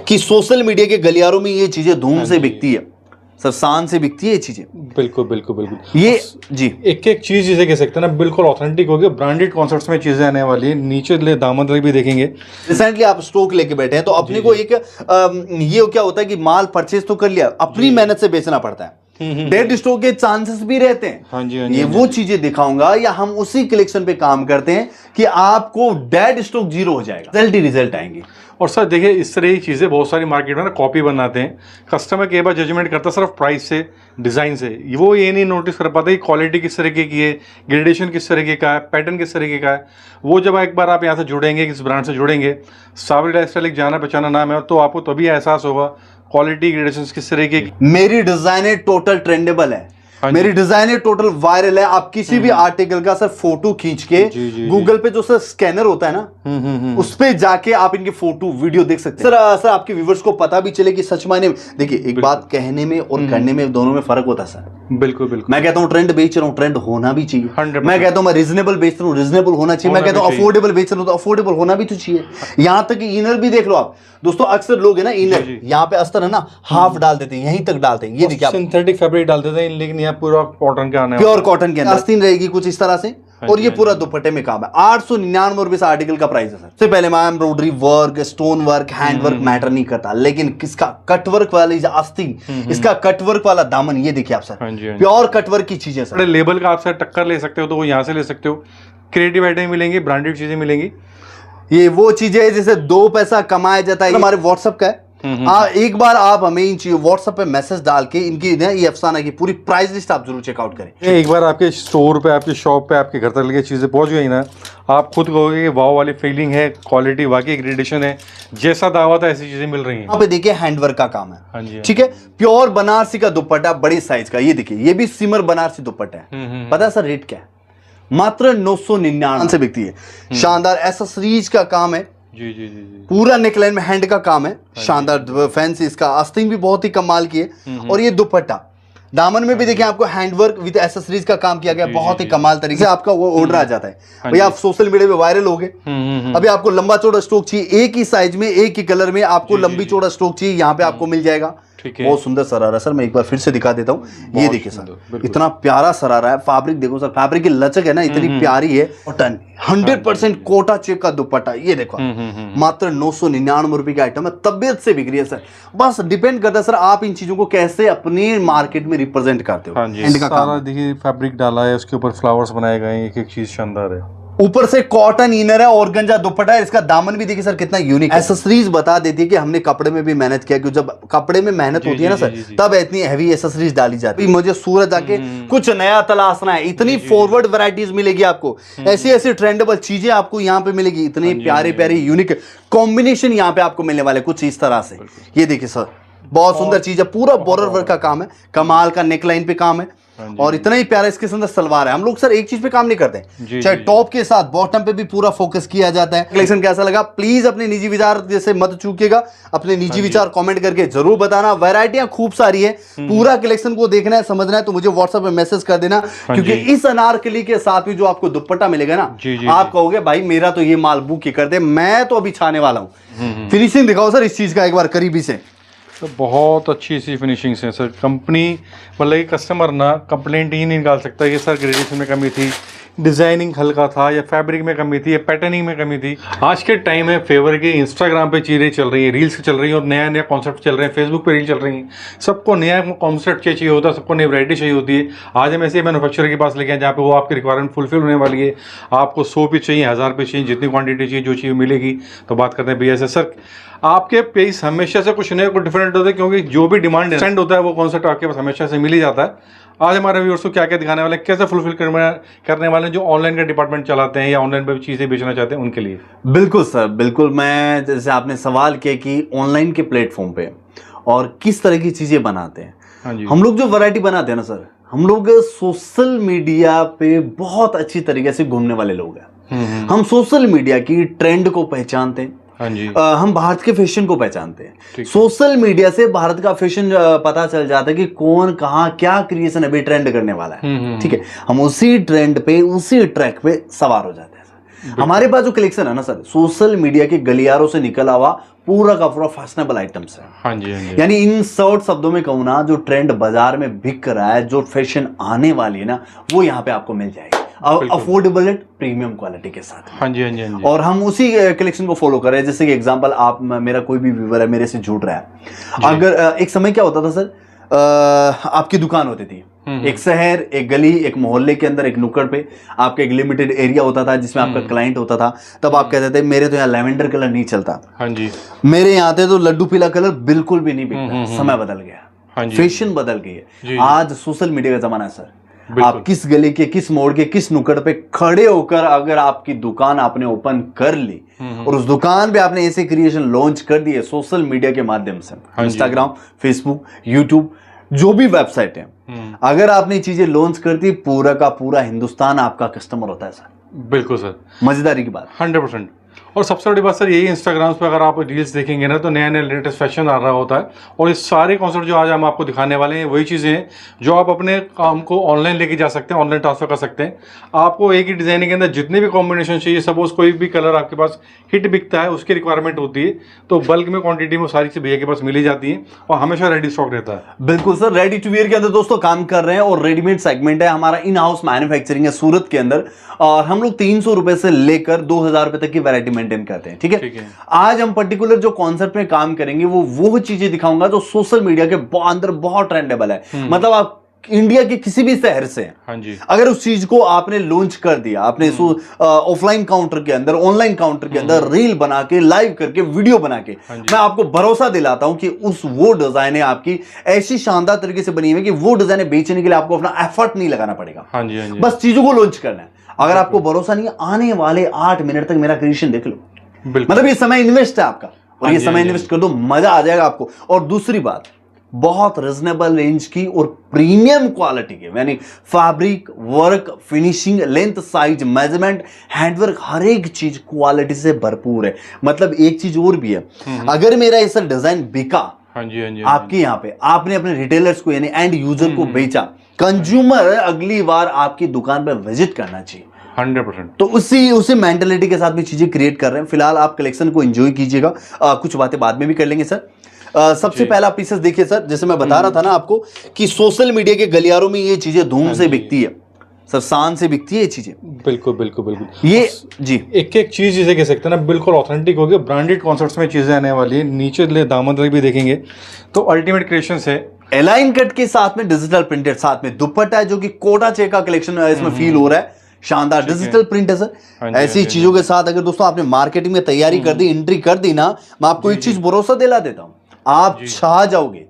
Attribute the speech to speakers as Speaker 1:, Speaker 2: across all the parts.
Speaker 1: कि social media के गलियारों में ये चीजें धूम से बिकती है सर, शान से बिकती है ये चीजें।
Speaker 2: बिल्कुल बिल्कुल बिल्कुल।
Speaker 1: ये जी
Speaker 2: एक एक चीज जिसे कह सकते हैं ना, बिल्कुल ऑथेंटिक होगी, ब्रांडेड कॉन्सेप्ट्स में चीजें आने वाली है। नीचे ले दामन तक भी देखेंगे।
Speaker 1: रिसेंटली आप स्टॉक लेके बैठे हैं तो अपने को एक ये क्या होता है कि माल परचेज तो कर लिया, अपनी मेहनत से बेचना पड़ता है, डेड स्टॉक के चांसेस भी रहते हैं।
Speaker 2: हाँ जी,
Speaker 1: ये वो चीजें दिखाऊंगा या हम उसी कलेक्शन पे काम करते हैं कि आपको डेड स्टॉक जीरो हो जाएगा, रिजल्ट ही रिजल्ट आएंगे।
Speaker 2: और सर देखिए, इस तरह की चीज़ें बहुत सारी मार्केट में ना कॉपी बनाते हैं। कस्टमर कई बार जजमेंट करता है सिर्फ प्राइस से, डिज़ाइन से। वो ये नहीं नोटिस कर पाता कि क्वालिटी किस तरीके की है, ग्रेडेशन किस तरीके का है, पैटर्न किस तरीके का है। वो जब एक बार आप यहाँ से जुड़ेंगे, किस ब्रांड से जुड़ेंगे, सावरी लाइफस्टाइल एक जाना पहचाना नाम है, तो आपको तभी एहसास होगा क्वालिटी ग्रेडेशन किस तरीके की।
Speaker 1: मेरी डिजाइन टोटल ट्रेंडेबल है, मेरी डिजाइन टोटल वायरल है। आप किसी भी आर्टिकल का सर फोटो खींच के गूगल पे जो सर स्कैनर होता है ना, उस पे जाके आप इनके फोटो वीडियो देख सकते हैं। सर आपके व्यूवर्स को पता भी चले कि सच मायने में देखिए, एक बात कहने में और करने में दोनों में फर्क होता है सर।
Speaker 2: बिल्कुल बिल्कुल।
Speaker 1: मैं कहता हूँ ट्रेंड बेच रहा हूँ, ट्रेंड होना भी चाहिए।
Speaker 2: 100%।
Speaker 1: मैं कहता हूँ मैं रीजनेबल बेच रहा हूँ, रीजनेबल होना चाहिए। मैं कहता हूँ अफोर्डेबल बेच रहा हूँ तो अफोर्डेबल होना भी तो चाहिए। यहाँ तक कि इनर भी देख लो आप दोस्तों, अक्सर लोग है ना इनर यहाँ पे अस्तर है ना हाफ डाल देते हैं, यहीं तक डालते हैं। ये देखिए आप
Speaker 2: सिंथेटिक फैब्रिक डाल देते हैं, लेकिन यहाँ पूरा कॉटन का आना है,
Speaker 1: प्योर कॉटन के अंदर आस्तीन रहेगी कुछ इस तरह से। और ये पूरा दुपट्टे में काम है। 899 रुपए आर्टिकल का प्राइस है सर। सबसे पहले मैं embroidery work, stone work, hand work matter नहीं करता, लेकिन किसका कटवर्क वाली आस्तीन, इसका कटवर्क वाला दामन, ये देखिए आप सर, प्योर कटवर्क की चीजें सर।
Speaker 2: लेबल का आप सर टक्कर ले सकते हो तो वो यहाँ से ले सकते हो। क्रिएटिव आइटम मिलेंगी, ब्रांडेड चीजें मिलेंगी।
Speaker 1: ये वो चीजें है जिससे 2 पैसा कमाया जाता है। हमारे व्हाट्सएप का है, एक बार आप हमें इन चीजों व्हाट्सएप पे मैसेज डाल के इनकी ये अफसाना की पूरी प्राइस लिस्ट आप जरूर चेकआउट करें।
Speaker 2: एक बार आपके स्टोर पे, आपकी शॉप पे, आपके घर तक लेके चीजें पहुंच गई ना, आप खुद कहोगे कि वाव वाली फीलिंग है, क्वालिटी वाकई ग्रेडेशन है, जैसा दावा था ऐसी चीजें मिल रही हैं।
Speaker 1: यहाँ पे देखिए हैंडवर्क का काम है।
Speaker 2: हाँ जी,
Speaker 1: ठीक है, प्योर बनारसी का दुपट्टा बड़े साइज का। ये देखिए, ये भी सिमर बनारसी दुपट्टा है। पता है सर रेट क्या है? मात्र 999 से बिकती है। शानदार एसेसरीज का काम है।
Speaker 2: जी जी जी जी।
Speaker 1: पूरा नेकलाइन में हैंड का काम है, शानदार फैंसी। इसका आस्तीन भी बहुत ही कमाल की है। और ये दुपट्टा दामन में भी देखिए आपको हैंडवर्क विद एसेसरीज का काम किया गया, बहुत ही कमाल तरीके से आपका वो ऑर्डर आ जाता है। भैया आप सोशल मीडिया पे वायरल हो गए, अभी आपको लंबा चौड़ा स्टॉक चाहिए, एक ही साइज में एक ही कलर में आपको लंबी चौड़ा स्टॉक चाहिए, यहाँ पे आपको मिल जाएगा। बहुत सुंदर सरारा सर, मैं एक बार फिर से दिखा देता हूँ। ये देखिए सर, इतना प्यारा सरारा है। फैब्रिक देखो सर, फैब्रिक की लचक है ना इतनी प्यारी है। कॉटन 100% कोटा चेक का दुपट्टा, ये देखो मात्र 999 रुपए की आइटम है, तबियत से बिक रही है सर। बस डिपेंड करता है सर आप इन चीजों को कैसे अपने मार्केट में रिप्रेजेंट करते हो।
Speaker 2: एंड का सारा देखिए फैब्रिक डाला है, उसके ऊपर फ्लावर्स बनाए गए हैं, एक एक चीज शानदार है।
Speaker 1: ऊपर से कॉटन इनर है, ऑर्गेंजा दुपट्टा है। इसका दामन भी देखिए सर कितना यूनिक है। एसेसरीज बता देती है कि हमने कपड़े में भी मेहनत किया, क्योंकि जब कपड़े में मेहनत होती है ना सर, तब इतनी हैवी एसेसरीज डाली जाती है। मुझे सूरत आके कुछ नया तलाशना है, इतनी फॉरवर्ड वैरायटीज मिलेगी आपको, ऐसी ऐसी ट्रेंडेबल चीजें आपको यहाँ पे मिलेगी, इतनी प्यारे प्यारे यूनिक कॉम्बिनेशन यहाँ पे आपको मिलने वाले कुछ इस तरह से। ये देखिए सर, बहुत सुंदर चीज है। पूरा बॉर्डर वर्क का काम है, कमाल का नेकलाइन पे काम है, और इतना ही प्यारा इसके अंदर सलवार है। हम लोग सर एक चीज पे काम नहीं करते, चाहे टॉप के साथ बॉटम पे भी पूरा फोकस किया जाता है। कलेक्शन कैसा लगा प्लीज अपने निजी विचार जैसे मत चूकिएगा, अपने निजी विचार कमेंट करके जरूर बताना। वैरायटियां खूब सारी है, पूरा कलेक्शन को देखना है, समझना है तो मुझे व्हाट्सएप पे मैसेज कर देना, क्योंकि इस अनारकली के साथ भी जो आपको दुपट्टा मिलेगा ना, आप कहोगे भाई मेरा तो ये माल बुक ही कर दे, मैं तो अभी छाने वाला हूँ। फिनिशिंग दिखाओ सर इस चीज का एक बार करीबी से।
Speaker 2: तो बहुत अच्छी सी फिनिशिंग है सर। कंपनी मतलब कस्टमर ना कंप्लेंट ही नहीं निकाल सकता कि सर ग्रेडेशन में कमी थी, डिज़ाइनिंग हल्का था, या फैब्रिक में कमी थी, या पैटर्निंग में कमी थी। आज के टाइम में फेवर के इंस्टाग्राम पे चीज़ें चल रही है, रील्स चल रही हैं, और नया नया कॉन्सेप्ट चल रहे हैं, फेसबुक पे रील चल रही हैं। सबको नया कॉन्सेप्ट चाहिए होता है, सबको नई वैरायटी चाहिए होती है। आज हम ऐसे मैन्युफैक्चरर के पास लेके आए जहाँ पे वो आपकी रिक्वायरमेंट फुलफिल होने वाली है। आपको 100 पीस चाहिए, 1000 पीस चाहिए, जितनी क्वांटिटी चाहिए जो चाहिए मिलेगी। तो बात करते हैं भैया से। सर आपके पेस हमेशा से कुछ नया कुछ डिफरेंट होता है, क्योंकि जो भी डिमांड सेंड होता है वो कॉन्सेप्ट आपके पास हमेशा से मिल ही जाता है। आज हमारे व्यूअर्स को क्या क्या दिखाने वाले हैं, कैसे फुलफिल करने वाले हैं जो ऑनलाइन का डिपार्टमेंट चलाते हैं या ऑनलाइन पे चीज़ें बेचना चाहते हैं उनके लिए?
Speaker 1: बिल्कुल सर, बिल्कुल। मैं जैसे आपने सवाल किया कि ऑनलाइन के प्लेटफॉर्म पे और किस तरह की चीज़ें बनाते हैं।
Speaker 2: हाँ जी।
Speaker 1: हम लोग जो वैरायटी बनाते हैं ना सर, हम लोग सोशल मीडिया पे बहुत अच्छी तरीके से घूमने वाले लोग हैं। हम सोशल मीडिया की ट्रेंड को पहचानते हैं।
Speaker 2: हाँ जी।
Speaker 1: हम भारत के फैशन को पहचानते हैं। सोशल मीडिया से भारत का फैशन पता चल जाता है कि कौन कहाँ क्या क्रिएशन अभी ट्रेंड करने वाला है। ठीक है, हम उसी ट्रेंड पे उसी ट्रैक पे सवार हो जाते हैं। हमारे पास जो कलेक्शन है ना सर, सोशल मीडिया के गलियारों से निकला हुआ पूरा का पूरा फैशनेबल आइटम्स है।
Speaker 2: हाँ जी, हाँ जी।
Speaker 1: यानी इन शॉर्ट शब्दों में कहूँ ना, जो ट्रेंड बाजार में बिक रहा है, जो फैशन आने वाली है ना, वो यहाँ पे आपको मिल जाएगी अफोर्डेबल एंड प्रीमियम क्वालिटी के साथ।
Speaker 2: हाँ जी, हाँ जी, हाँ जी।
Speaker 1: और हम उसी कलेक्शन को फॉलो कर रहे हैं। जैसे कि एग्जांपल, आप मेरा कोई भी व्यूअर है, मेरे से जुड़ रहा है, अगर एक समय क्या होता था सर, आपकी दुकान होती थी एक शहर, एक गली, एक मोहल्ले के अंदर, एक नुक्कड़ पे आपका एक लिमिटेड एरिया होता था जिसमें आपका क्लाइंट होता था। तब आप कहते थे मेरे तो यहाँ लेवेंडर कलर नहीं चलता,
Speaker 2: हाँ जी,
Speaker 1: मेरे यहाँ तो लड्डू पीला कलर बिल्कुल भी नहीं बिकता। समय बदल गया,
Speaker 2: हाँ जी,
Speaker 1: फैशन बदल गई है। आज सोशल मीडिया का जमाना है सर।
Speaker 2: बिल्कुल।
Speaker 1: आप किस गली के, किस मोड़ के, किस नुक्कड़ पे खड़े होकर अगर आपकी दुकान आपने ओपन कर ली और उस दुकान पे आपने ऐसे क्रिएशन लॉन्च कर दिए सोशल मीडिया के माध्यम से, इंस्टाग्राम, फेसबुक, यूट्यूब, जो भी वेबसाइट है, अगर आपने चीजें लॉन्च कर दी, पूरा का पूरा हिंदुस्तान आपका कस्टमर होता है सर।
Speaker 2: बिल्कुल सर,
Speaker 1: मजेदारी की बात।
Speaker 2: 100%। और सबसे बड़ी बात सर यही, इंस्टाग्राम पे अगर आप रील्स देखेंगे ना, तो नया नया लेटेस्ट फैशन आ रहा होता है। और ये सारे कॉन्सेप्ट जो आज हम आपको दिखाने वाले हैं, वही चीज़ें हैं जो आप अपने काम को ऑनलाइन लेके जा सकते हैं, ऑनलाइन ट्रांसफर कर सकते हैं। आपको एक ही डिज़ाइन के अंदर जितने भी कॉम्बिनेशन चाहिए, सपोज कोई भी कलर आपके पास हिट बिकता है, उसकी रिक्वायरमेंट होती है, तो बल्क में क्वांटिटी में सारी चीज़ भैया के पास मिली जाती है और हमेशा रेडी स्टॉक रहता है।
Speaker 1: बिल्कुल सर, रेडी टू वियर के अंदर दोस्तों काम कर रहे हैं और रेडीमेड सेगमेंट है हमारा, इन हाउस मैन्युफैक्चरिंग है सूरत के अंदर। और हम लोग 300 रुपए से लेकर 2000 रुपए तक की वैरायटी मेंटेन करते हैं। ठीक है, आज हम पर्टिकुलर जो कॉन्सेप्ट में काम करेंगे वो चीजें दिखाऊंगा जो सोशल मीडिया के अंदर बहुत ट्रेंडेबल है। मतलब आप इंडिया के किसी भी शहर से,
Speaker 2: हाँ जी,
Speaker 1: अगर उस चीज को आपने लॉन्च कर दिया, आपने ऑफलाइन काउंटर के अंदर, ऑनलाइन काउंटर के अंदर रील बना के, लाइव करके, वीडियो बना के, मैं आपको भरोसा दिलाता हूं कि वो डिजाइन है आपकी ऐसी शानदार तरीके से बनी हुई कि वो डिजाइन बेचने के लिए आपको अपना एफर्ट नहीं लगाना पड़ेगा।
Speaker 2: हाँ जी, हाँ जी।
Speaker 1: बस चीजों को लॉन्च करना है। अगर आपको भरोसा नहीं है, आने वाले 8 मिनट तक मेरा क्रिएशन देख लो। मतलब ये समय इन्वेस्ट है आपका, और ये समय इन्वेस्ट कर दो, मजा आ जाएगा आपको। और दूसरी बात, बहुत रिजनेबल रेंज की और प्रीमियम क्वालिटी के, यानी fabric, work, finishing, length, size, measurement, handwork, हर एक चीज क्वालिटी से भरपूर है। मतलब एक चीज और भी है, अगर मेरा ऐसा डिजाइन बिका,
Speaker 2: हाँ जी, हाँ जी,
Speaker 1: आपके यहाँ पे आपने अपने रिटेलर्स को यानी एंड यूजर को बेचा, कंज्यूमर अगली बार आपकी दुकान पर विजिट करना चाहिए
Speaker 2: 100%।
Speaker 1: तो उसी मेंटेलिटी के साथ भी चीजें क्रिएट कर रहे हैं। फिलहाल आप कलेक्शन को एंजॉय कीजिएगा, कुछ बातें बाद में भी कर लेंगे सर। सबसे पहला पीसेस देखिए सर, जैसे मैं बता रहा था ना आपको कि सोशल मीडिया के गलियारों में ये चीजें धूम से बिकती है सर, शान से बिकती है ये चीजें।
Speaker 2: बिल्कुल बिल्कुल बिल्कुल,
Speaker 1: ये जी
Speaker 2: एक एक चीज जिसे कह सकते हैं ना, बिल्कुल ऑथेंटिक होगी, ब्रांडेड कॉन्सेप्ट्स में चीजें आने वाली है। नीचे ले दामन तक भी देखेंगे तो अल्टीमेट क्रिएशंस है।
Speaker 1: एलाइन कट के साथ में डिजिटल प्रिंटेड, साथ में दुपट्टा है जो कि कोटा चे का कलेक्शन इसमें फील हो रहा है, शानदार डिजिटल प्रिंट है सर। ऐसी चीजों के साथ अगर दोस्तों आपने मार्केटिंग में तैयारी कर दी, एंट्री कर दी ना, मैं आपको एक चीज भरोसा दिला देता हूं, आप छा जाओगे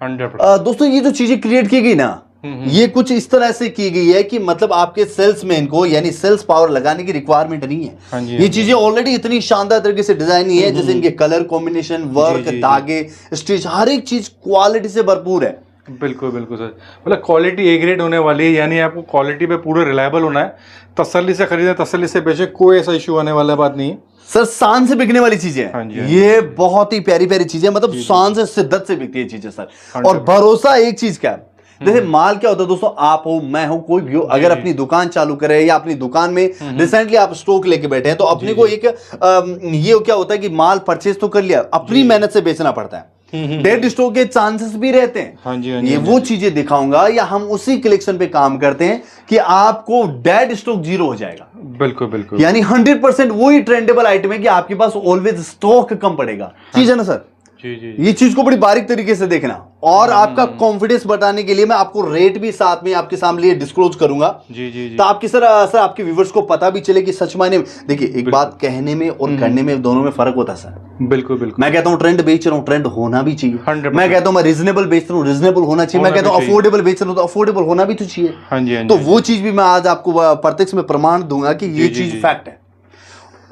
Speaker 2: 100%।
Speaker 1: दोस्तों ये जो चीजें क्रिएट की गई ना, ये कुछ इस तरह से की गई है कि मतलब आपके सेल्समैन को यानी सेल्स पावर लगाने की रिक्वायरमेंट नहीं है। ये चीजें ऑलरेडी इतनी शानदार तरीके से डिजाइन ही है, जैसे इनके कलर कॉम्बिनेशन, वर्क, धागे, स्टिच, हर एक चीज क्वालिटी से भरपूर है।
Speaker 2: बिल्कुल बिल्कुल सर, मतलब क्वालिटी ए ग्रेड होने वाली है, यानी आपको क्वालिटी पे पूरे रिलायबल होना है। तसल्ली से खरीदें, तसल्ली से बेचें, कोई ऐसा इशू आने वाला बात नहीं है
Speaker 1: सर। शान से बिकने वाली चीजें हैं, ये बहुत ही प्यारी प्यारी चीजें, मतलब शान से, शिद्दत से बिकती है चीजें सर। और भरोसा एक चीज का है, जैसे माल क्या होता है दोस्तों, आप हो, मैं हूं, कोई भी हो, अगर अपनी दुकान चालू करे या अपनी दुकान में रिसेंटली आप स्टॉक लेके बैठे हैं, तो अपने को एक ये क्या होता है कि माल परचेज तो कर लिया, अपनी मेहनत से बेचना पड़ता है, डेड स्टॉक के चांसेस भी रहते हैं।
Speaker 2: हाँ जी,
Speaker 1: ये वो चीजें दिखाऊंगा, या हम उसी कलेक्शन पे काम करते हैं कि आपको डेड स्टॉक जीरो हो जाएगा।
Speaker 2: बिल्कुल बिल्कुल,
Speaker 1: यानी 100% वही ट्रेंडेबल आइटम है कि आपके पास ऑलवेज स्टॉक कम पड़ेगा। चीज है ना सर,
Speaker 2: जी जी,
Speaker 1: ये चीज को बड़ी बारीक तरीके से देखना, और आपका कॉन्फिडेंस बढ़ाने के लिए मैं आपको रेट भी साथ में आपके सामने डिस्क्लोज करूंगा।
Speaker 2: जी जी जी,
Speaker 1: तो आपकी सर आपके व्यूवर्स को पता भी चले कि सच मायने, देखिए एक बात कहने में और करने में दोनों में फर्क होता है सर।
Speaker 2: बिल्कुल बिल्कुल,
Speaker 1: मैं कहता हूँ ट्रेंड बेच रहा हूँ, ट्रेंड होना भी चाहिए।
Speaker 2: 100%।
Speaker 1: मैं कहता हूँ मैं रीजनेबल बेच रहा हूँ, रीजनेबल होना चाहिए। मैं कहता हूँ अफोर्डेबल बेच रहा हूँ, तो अफोर्डेबल होना भी तो चाहिए।
Speaker 2: हाँ जी,
Speaker 1: तो वो चीज भी मैं आज आपको प्रत्यक्ष में प्रमाण दूंगा कि ये चीज फैक्ट है।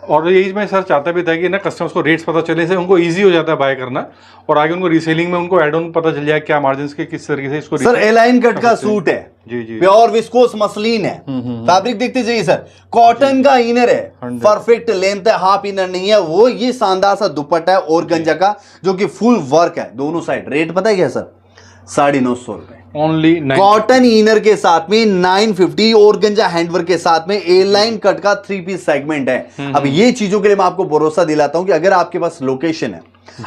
Speaker 2: और यही मैं सर चाहता भी था कि ना कस्टमर्स को रेट्स पता चले से उनको इजी हो जाता है बाय करना, और आगे उनको रीसेलिंग में उनको एड ऑन पता चल जाए क्या मार्जिन्स के किस तरीके से इसको।
Speaker 1: सर एलाइन कट का सूट है,
Speaker 2: जी जी,
Speaker 1: प्योर विस्कोस मसलिन है, फैब्रिक देखते जाइए सर, कॉटन का इनर है, परफेक्ट लेंथ है, हाफ इनर नहीं है वो। ये शानदार सा दुपट्टा है और गंजा का जो कि फुल वर्क है दोनों साइड। रेट पता है क्या सर, 950 रुपए
Speaker 2: ओनली।
Speaker 1: कॉटन इनर के साथ में 950 और गंजा हैंडवर्क के साथ में ए लाइन कट का 3 पीस सेगमेंट है। अब ये चीजों के लिए मैं आपको भरोसा दिलाता हूं कि अगर आपके पास लोकेशन है,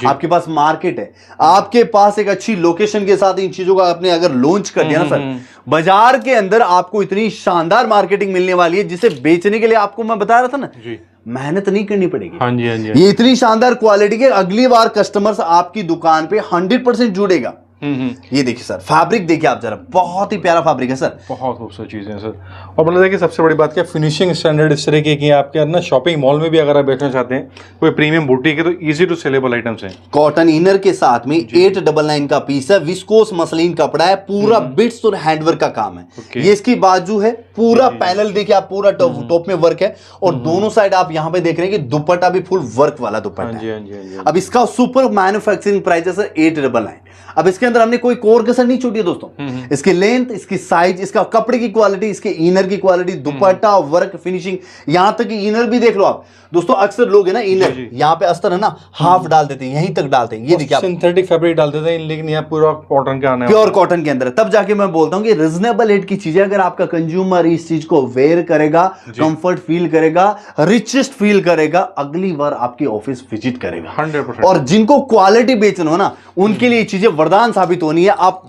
Speaker 1: आपके पास मार्केट है, आपके पास एक अच्छी लोकेशन के साथ इन चीजों का आपने अगर लॉन्च कर दिया ना सर, बाजार के अंदर आपको इतनी शानदार मार्केटिंग मिलने वाली है जिसे बेचने के लिए आपको मैं बता रहा था ना
Speaker 2: जी,
Speaker 1: मेहनत नहीं करनी पड़ेगी।
Speaker 2: हाँ जी, हाँ जी,
Speaker 1: ये इतनी शानदार क्वालिटी के अगली बार कस्टमर्स आपकी दुकान पे 100% जुड़ेगा। ये देखिए सर, फैब्रिक देखिए आप जरा, बहुत ही प्यारा फैब्रिक है सर,
Speaker 2: बहुत खूबसूरत चीज़ें हैं सर। और मतलब देखिए सबसे बड़ी बात क्या, फिनिशिंग स्टैंडर्ड इस तरीके की है आपके अंदर। शॉपिंग मॉल में भी अगर आप बैठना चाहते हैं कोई प्रीमियम बुटीक है तो इजी टू सेलेबल आइटम्स हैं।
Speaker 1: कॉटन इनर के साथ में 899 का पीस है, विस्कोस मसलिन कपड़ा है, पूरा बिट्स और हैंडवर्क का काम है। ये इसकी बाजू है, पूरा पैनल देखिए आप, पूरा टॉप में वर्क है और दोनों साइड आप यहाँ पे देख रहे हैं कि दुपट्टा भी फुल वर्क वाला दुपट्टा है। अब इसका सुपर मैन्युफैक्चरिंग प्राइस है सर 899। अब इसके अंदर हमने कोई कोर कसर नहीं छोड़ी है दोस्तों। इसकी लेंथ, इसकी साइज, इसका कपड़े की क्वालिटी, इसके इनर की क्वालिटी, दुपट्टा, वर्क, फिनिशिंग, यहां तक कि इनर भी देख लो आप दोस्तों। अक्सर लोग है ना इनर यहाँ पे अस्तर है ना हाफ डाल देते हैं, यहीं तक डालते हैं। ये देखिए आप
Speaker 2: सिंथेटिक फैब्रिक डाल देते हैं, लेकिन यहाँ पूरा कॉटन का आना है,
Speaker 1: प्योर कॉटन के अंदर। तब जाके मैं बोलता हूँ कि रिजनेबल रेट की चीजें अगर आपका कंज्यूमर इस चीज को वेयर करेगा, कंफर्ट फील करेगा, रिचेस्ट फील करेगा, अगली बार आपकी ऑफिस विजिट करेगा
Speaker 2: 100%।
Speaker 1: और जिनको क्वालिटी बेचना हो ना उनके लिए चीजें वरदान साबित होनी है। आप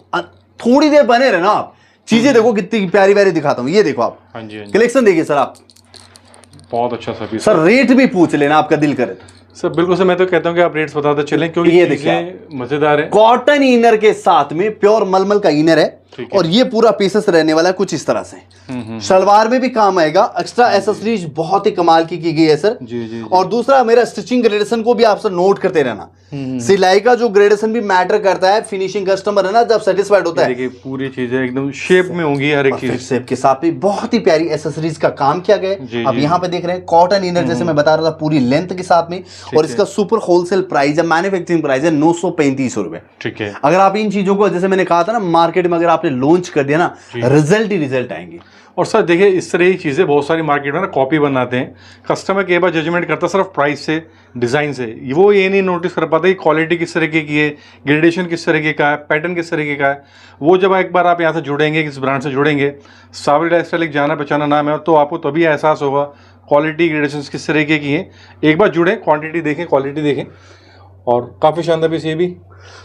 Speaker 1: थोड़ी देर बने रहना, आप चीजें देखो कितनी प्यारी प्यारी दिखाता हूँ। ये देखो आप कलेक्शन देखिए सर, आप
Speaker 2: बहुत अच्छा सा पीस
Speaker 1: सर। रेट भी पूछ लेना आपका दिल करे तो
Speaker 2: सर। बिल्कुल सर, मैं तो कहता हूँ कि आप रेट्स बताते चलें क्योंकि
Speaker 1: ये देखिए
Speaker 2: मजेदार है।
Speaker 1: कॉटन इनर के साथ में प्योर मलमल का इनर है और ये पूरा पीसेस रहने वाला है कुछ इस तरह से। सलवार में भी काम आएगा। एक्स्ट्रा एसेसरीज बहुत ही कमाल की गई है सर।
Speaker 2: जी।
Speaker 1: और दूसरा मेरा स्टिचिंग ग्रेडेशन को भी आप सर नोट करते रहना। सिलाई का जो ग्रेडेशन भी मैटर करता है। फिनिशिंग कस्टमर है ना जब सेटिस्फाइड होता है,
Speaker 2: देखिए पूरी चीजें एकदम शेप में होंगी, हर एक चीज
Speaker 1: शेप के साथ भी बहुत ही प्यारी एसेसरीज का काम किया गया। अब यहाँ पे देख रहे हैं कॉटन इनर, जैसे मैं बता रहा था, पूरी लेंथ के साथ में। और इसका सुपर होलसेल प्राइस है, मैन्युफैक्चरिंग प्राइस है 935 रुपए।
Speaker 2: ठीक है।
Speaker 1: अगर आप इन चीजों को, जैसे मैंने कहा था ना, मार्केट में अगर आपने लॉन्च कर दिया ना, रिजल्ट ही रिजल्ट आएंगे।
Speaker 2: और सर देखिए इस तरह की चीज़ें बहुत सारी मार्केट में ना कॉपी बनाते हैं। कस्टमर कई बार जजमेंट करता है सिर्फ प्राइस से, डिज़ाइन से। वो ये नहीं नोटिस कर पाता कि क्वालिटी किस तरीके की है, ग्रेडेशन किस तरीके का है, पैटर्न किस तरीके का है। वो जब एक बार आप यहाँ से जुड़ेंगे, किस ब्रांड से जुड़ेंगे, सावरी लाइफस्टाइल एक जाना पहचाना नाम है, तो आपको तभी एहसास होगा क्वालिटी ग्रेडेशन किस तरीके की है। एक बार जुड़ें, क्वान्टिटी देखें, क्वालिटी देखें। और काफ़ी शानदार पीस ये भी।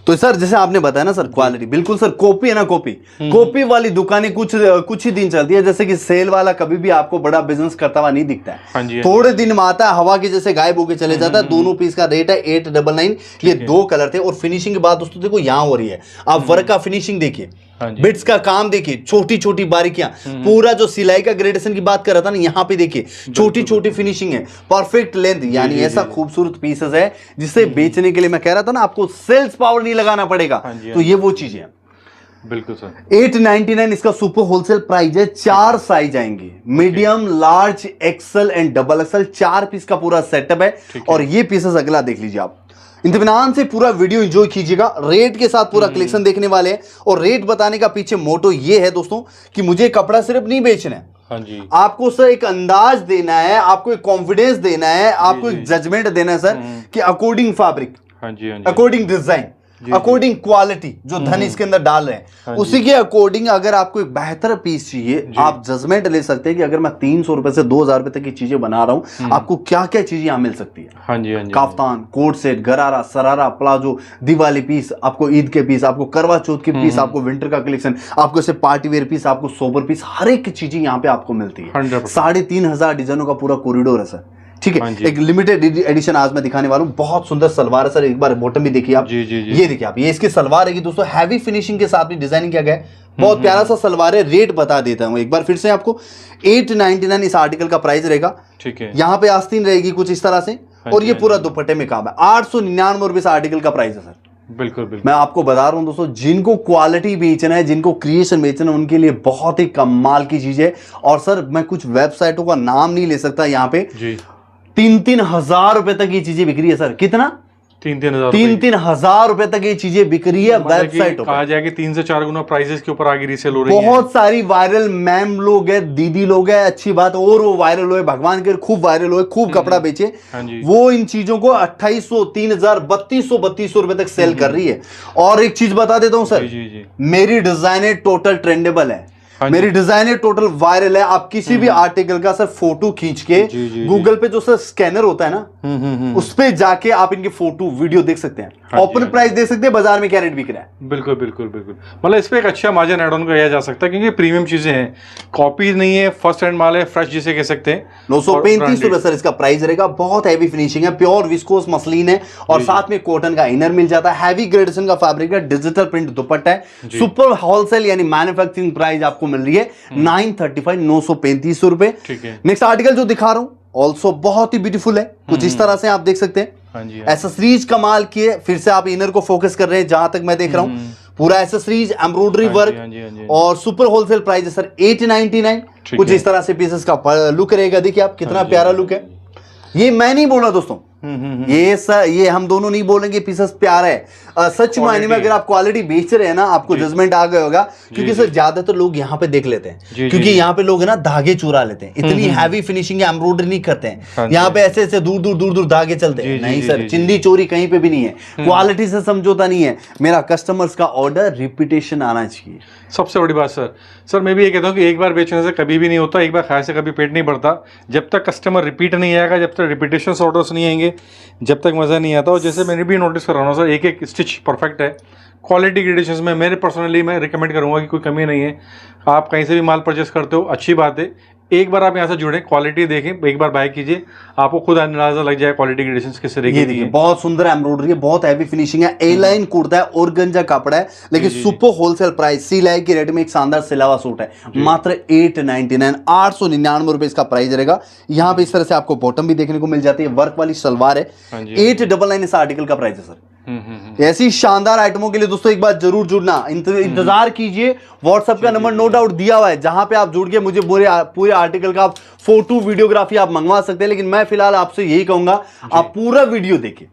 Speaker 1: तो सर जैसे आपने बताया ना सर, क्वालिटी बिल्कुल सर, कॉपी है ना, कॉपी वाली दुकानें कुछ ही दिन चलती है। जैसे कि सेल वाला कभी भी आपको बड़ा बिजनेस करता हुआ नहीं दिखता है। थोड़े दिन में आता है, हवा के जैसे गायब होके चले जाता है। दोनों पीस का रेट है 899। ये दो कलर थे। और फिनिशिंग की बात दोस्तों देखो यहाँ हो रही है, आप वर्क का फिनिशिंग देखिए, बिट्स का काम देखिए, छोटी छोटी बारीकियां, पूरा जो सिलाई का ग्रेडेशन की बात कर रहा था ना, यहाँ पे देखिए छोटी छोटी फिनिशिंग है, परफेक्ट लेंथ। यानी ऐसा खूबसूरत पीसेस है जिसे बेचने के लिए मैं कह रहा था ना, आपको सेल्स पावर नहीं लगाना पड़ेगा। तो ये वो चीजें हैं।
Speaker 2: बिल्कुल सर।
Speaker 1: 899 इसका सुपर होलसेल प्राइस है। 4 साइज आएंगे, medium, large, XL and double XL. 4 piece का पूरा सेटअप है। और ये पीसेस अगला देख लीजिए आप, इत्मीनान से पूरा वीडियो एंजॉय कीजिएगा। रेट के साथ पूरा कलेक्शन देखने वाले हैं। और रेट बताने का पीछे मोटो ये है दोस्तों कि मुझे कपड़ा सिर्फ नहीं बेचना है,
Speaker 2: हाँ जी,
Speaker 1: आपको सर एक अंदाज देना है, आपको एक कॉन्फिडेंस देना है, आपको एक जजमेंट देना है सर कि अकॉर्डिंग फैब्रिक,
Speaker 2: हाँ जी,
Speaker 1: अकॉर्डिंग डिजाइन, अकॉर्डिंग क्वालिटी जो धन इसके अंदर डाल रहे हैं, उसी के अकॉर्डिंग अगर आपको एक बेहतर पीस चाहिए, आप जजमेंट ले सकते हैं कि अगर मैं 300 रुपए से 2000 रुपए तक की चीजें बना रहा हूं, आपको क्या क्या चीजें यहां मिल सकती है।
Speaker 2: हाँ जी, हाँ जी।
Speaker 1: काफ्तान, कोट सेट, गरारा, सरारा, प्लाजो, दिवाली पीस, आपको ईद के पीस, आपको करवा चौथ के पीस, आपको विंटर का कलेक्शन, आपको ऐसे पार्टी वेयर पीस, आपको सोबर पीस, हर एक चीजें यहाँ पे आपको मिलती है। 3500 डिजाइनों का पूरा कॉरिडोर है सर। ठीक है। एक लिमिटेड एडिशन आज मैं दिखाने वाला हूं। बहुत सुंदर सलवार है सर, एक बार बॉटम भी देखिए आप।
Speaker 2: जी।
Speaker 1: ये देखिए आप, ये इसकी सलवार है दोस्तों, हैवी फिनिशिंग के साथ भी डिजाइनिंग किया गया है। बहुत प्यारा सा सलवार है। रेट बता देता हूं एक बार फिर से आपको, 899 इस आर्टिकल का प्राइस रहेगा।
Speaker 2: ठीक है।
Speaker 1: यहाँ पे आस्तीन रहेगी कुछ इस तरह से, और ये पूरा दुपट्टे में काम है। 899 रुपए आर्टिकल का प्राइस है सर।
Speaker 2: बिल्कुल बिल्कुल।
Speaker 1: मैं आपको बता रहा हूं दोस्तों, जिनको क्वालिटी बेचना है, जिनको क्रिएशन बेचना है, उनके लिए बहुत ही कमाल की चीज है। और सर मैं कुछ वेबसाइटों का नाम नहीं ले सकता यहाँ पे जी। 3-3 हजार रुपए तक ये चीजें बिक रही है सर। कितना? 3-3 हजार रुपए तक ये चीजें बिक रही है वेबसाइट।
Speaker 2: कहा जाए कि 3 से 4 गुना प्राइसेस के ऊपर आगे रीसेल हो रही है।
Speaker 1: बहुत सारी वायरल मैम लोग है, दीदी लोग है, अच्छी बात। और वो वायरल हुए, भगवान के खूब वायरल हुए, खूब कपड़ा बेचे। वो इन चीजों को 2800, 3000, 3200 रुपए तक सेल कर रही है। और एक चीज बता देता हूं सर, मेरी डिजाइन टोटल ट्रेंडेबल है।
Speaker 2: हाँ
Speaker 1: मेरी डिजाइन टोटल वायरल है। आप किसी भी आर्टिकल का सर फोटो खींच के गूगल पे जो सर स्कैनर होता है ना, उस पे जाके आप इनके फोटो वीडियो देख सकते हैं।
Speaker 2: हाँ
Speaker 1: ओपन प्राइस देख सकते हैं, बाजार में क्या रेट बिक रहा है।
Speaker 2: बिल्कुल बिल्कुल बिल्कुल, मतलब इस पे एक अच्छा मार्जिन एड ऑन किया जा सकता है क्योंकि प्रीमियम चीजें हैं, कॉपी नहीं है, फर्स्ट हैंड माल है, फ्रेश जिसे कह सकते हैं।
Speaker 1: 935 रुपए सर इसका प्राइस रहेगा। बहुत हैवी फिनिशिंग है, प्योर विस्कोस मसलिन है और साथ में कॉटन का इनर मिल जाता है। हैवी ग्रेडेशन का फैब्रिक है, डिजिटल प्रिंट दुपट्टा है। सुपर होलसेल यानी मैन्युफैक्चरिंग प्राइस आपको मिल रही है 935, 935 रुपए। नेक्स्ट आर्टिकल जो दिखा रहा हूं ऑल्सो बहुत ही ब्यूटीफुल है, कुछ इस तरह से आप देख सकते हैं। एसेसरीज कमाल की है, फिर से आप इनर को फोकस कर रहे हैं जहां तक मैं देख रहा हूं, पूरा एसेसरीज एम्ब्रॉयडरी वर्क और सुपर होलसेल प्राइस है सर 899। कुछ इस तरह से पीसेस का लुक रहेगा, देखिए आप कितना प्यारा लुक है। ये मैं नहीं बोल रहा दोस्तों, ये हम दोनों नहीं बोलेंगे पीसेस प्यारा है। सच मायने में अगर आप क्वालिटी बेच रहे हैं ना, आपको जजमेंट आ गया होगा, क्योंकि सर ज्यादातर लोग यहाँ पे देख लेते हैं, क्योंकि यहाँ पे लोग है ना धागे चुरा लेते हैं। इतनी हैवी फिनिशिंग एम्ब्रॉयडरी नहीं करते हैं यहाँ पे, ऐसे ऐसे दूर दूर धागे चलते हैं। नहीं सर, चिंदी चोरी कहीं पे भी नहीं है, क्वालिटी से समझौता नहीं है। मेरा कस्टमर्स का ऑर्डर रिपीटेशन आना चाहिए,
Speaker 2: सबसे बड़ी बात। सर मैं भी ये कहता हूँ कि एक बार बेचने से कभी भी नहीं होता, एक बार खाए से कभी पेट नहीं भरता। जब तक कस्टमर रिपीट नहीं आएगा, जब तक रिपीटेशन ऑर्डर्स नहीं आएंगे, जब तक मज़ा नहीं आता। और जैसे मैंने भी नोटिस कर रहा हूँ सर, एक एक स्टिच परफेक्ट है। क्वालिटी ग्रेडेशंस में मेरे पर्सनली मैं रिकमेंड करूँगा कि कोई कमी नहीं है। आप कहीं से भी माल परचेस करते हो, अच्छी बात है। एक बार आप यहाँ से जुड़े, क्वालिटी देखें, एक बार बाय कीजिए, आपको खुद अंदाजा लग जाए क्वालिटी ग्रेडेशंस किस तरीके की है।
Speaker 1: बहुत सुंदर एम्ब्रॉयडरी है, बहुत हैवी फिनिशिंग है, ए लाइन कुर्ता है, ऑर्गेन्जा कपड़ा है, लेकिन सुपर होलसेल प्राइस सिलाई के रेट में एक शानदार सिलावा सूट है, मात्र 899, 899 रुपए इसका प्राइस रहेगा। यहाँ पे इस तरह से आपको बॉटम भी देखने को मिल जाती है, वर्क वाली सलवार है। 899 इस आर्टिकल का प्राइस है सर। ऐसी शानदार आइटमों के लिए दोस्तों एक बार जरूर जुड़ना, इंतजार कीजिए। व्हाट्सएप का नंबर नो डाउट दिया हुआ है, जहां पे आप जुड़ के मुझे पूरे आर्टिकल का फोटो वीडियोग्राफी आप मंगवा सकते हैं। लेकिन मैं फिलहाल आपसे यही कहूंगा, आप पूरा वीडियो देखिए,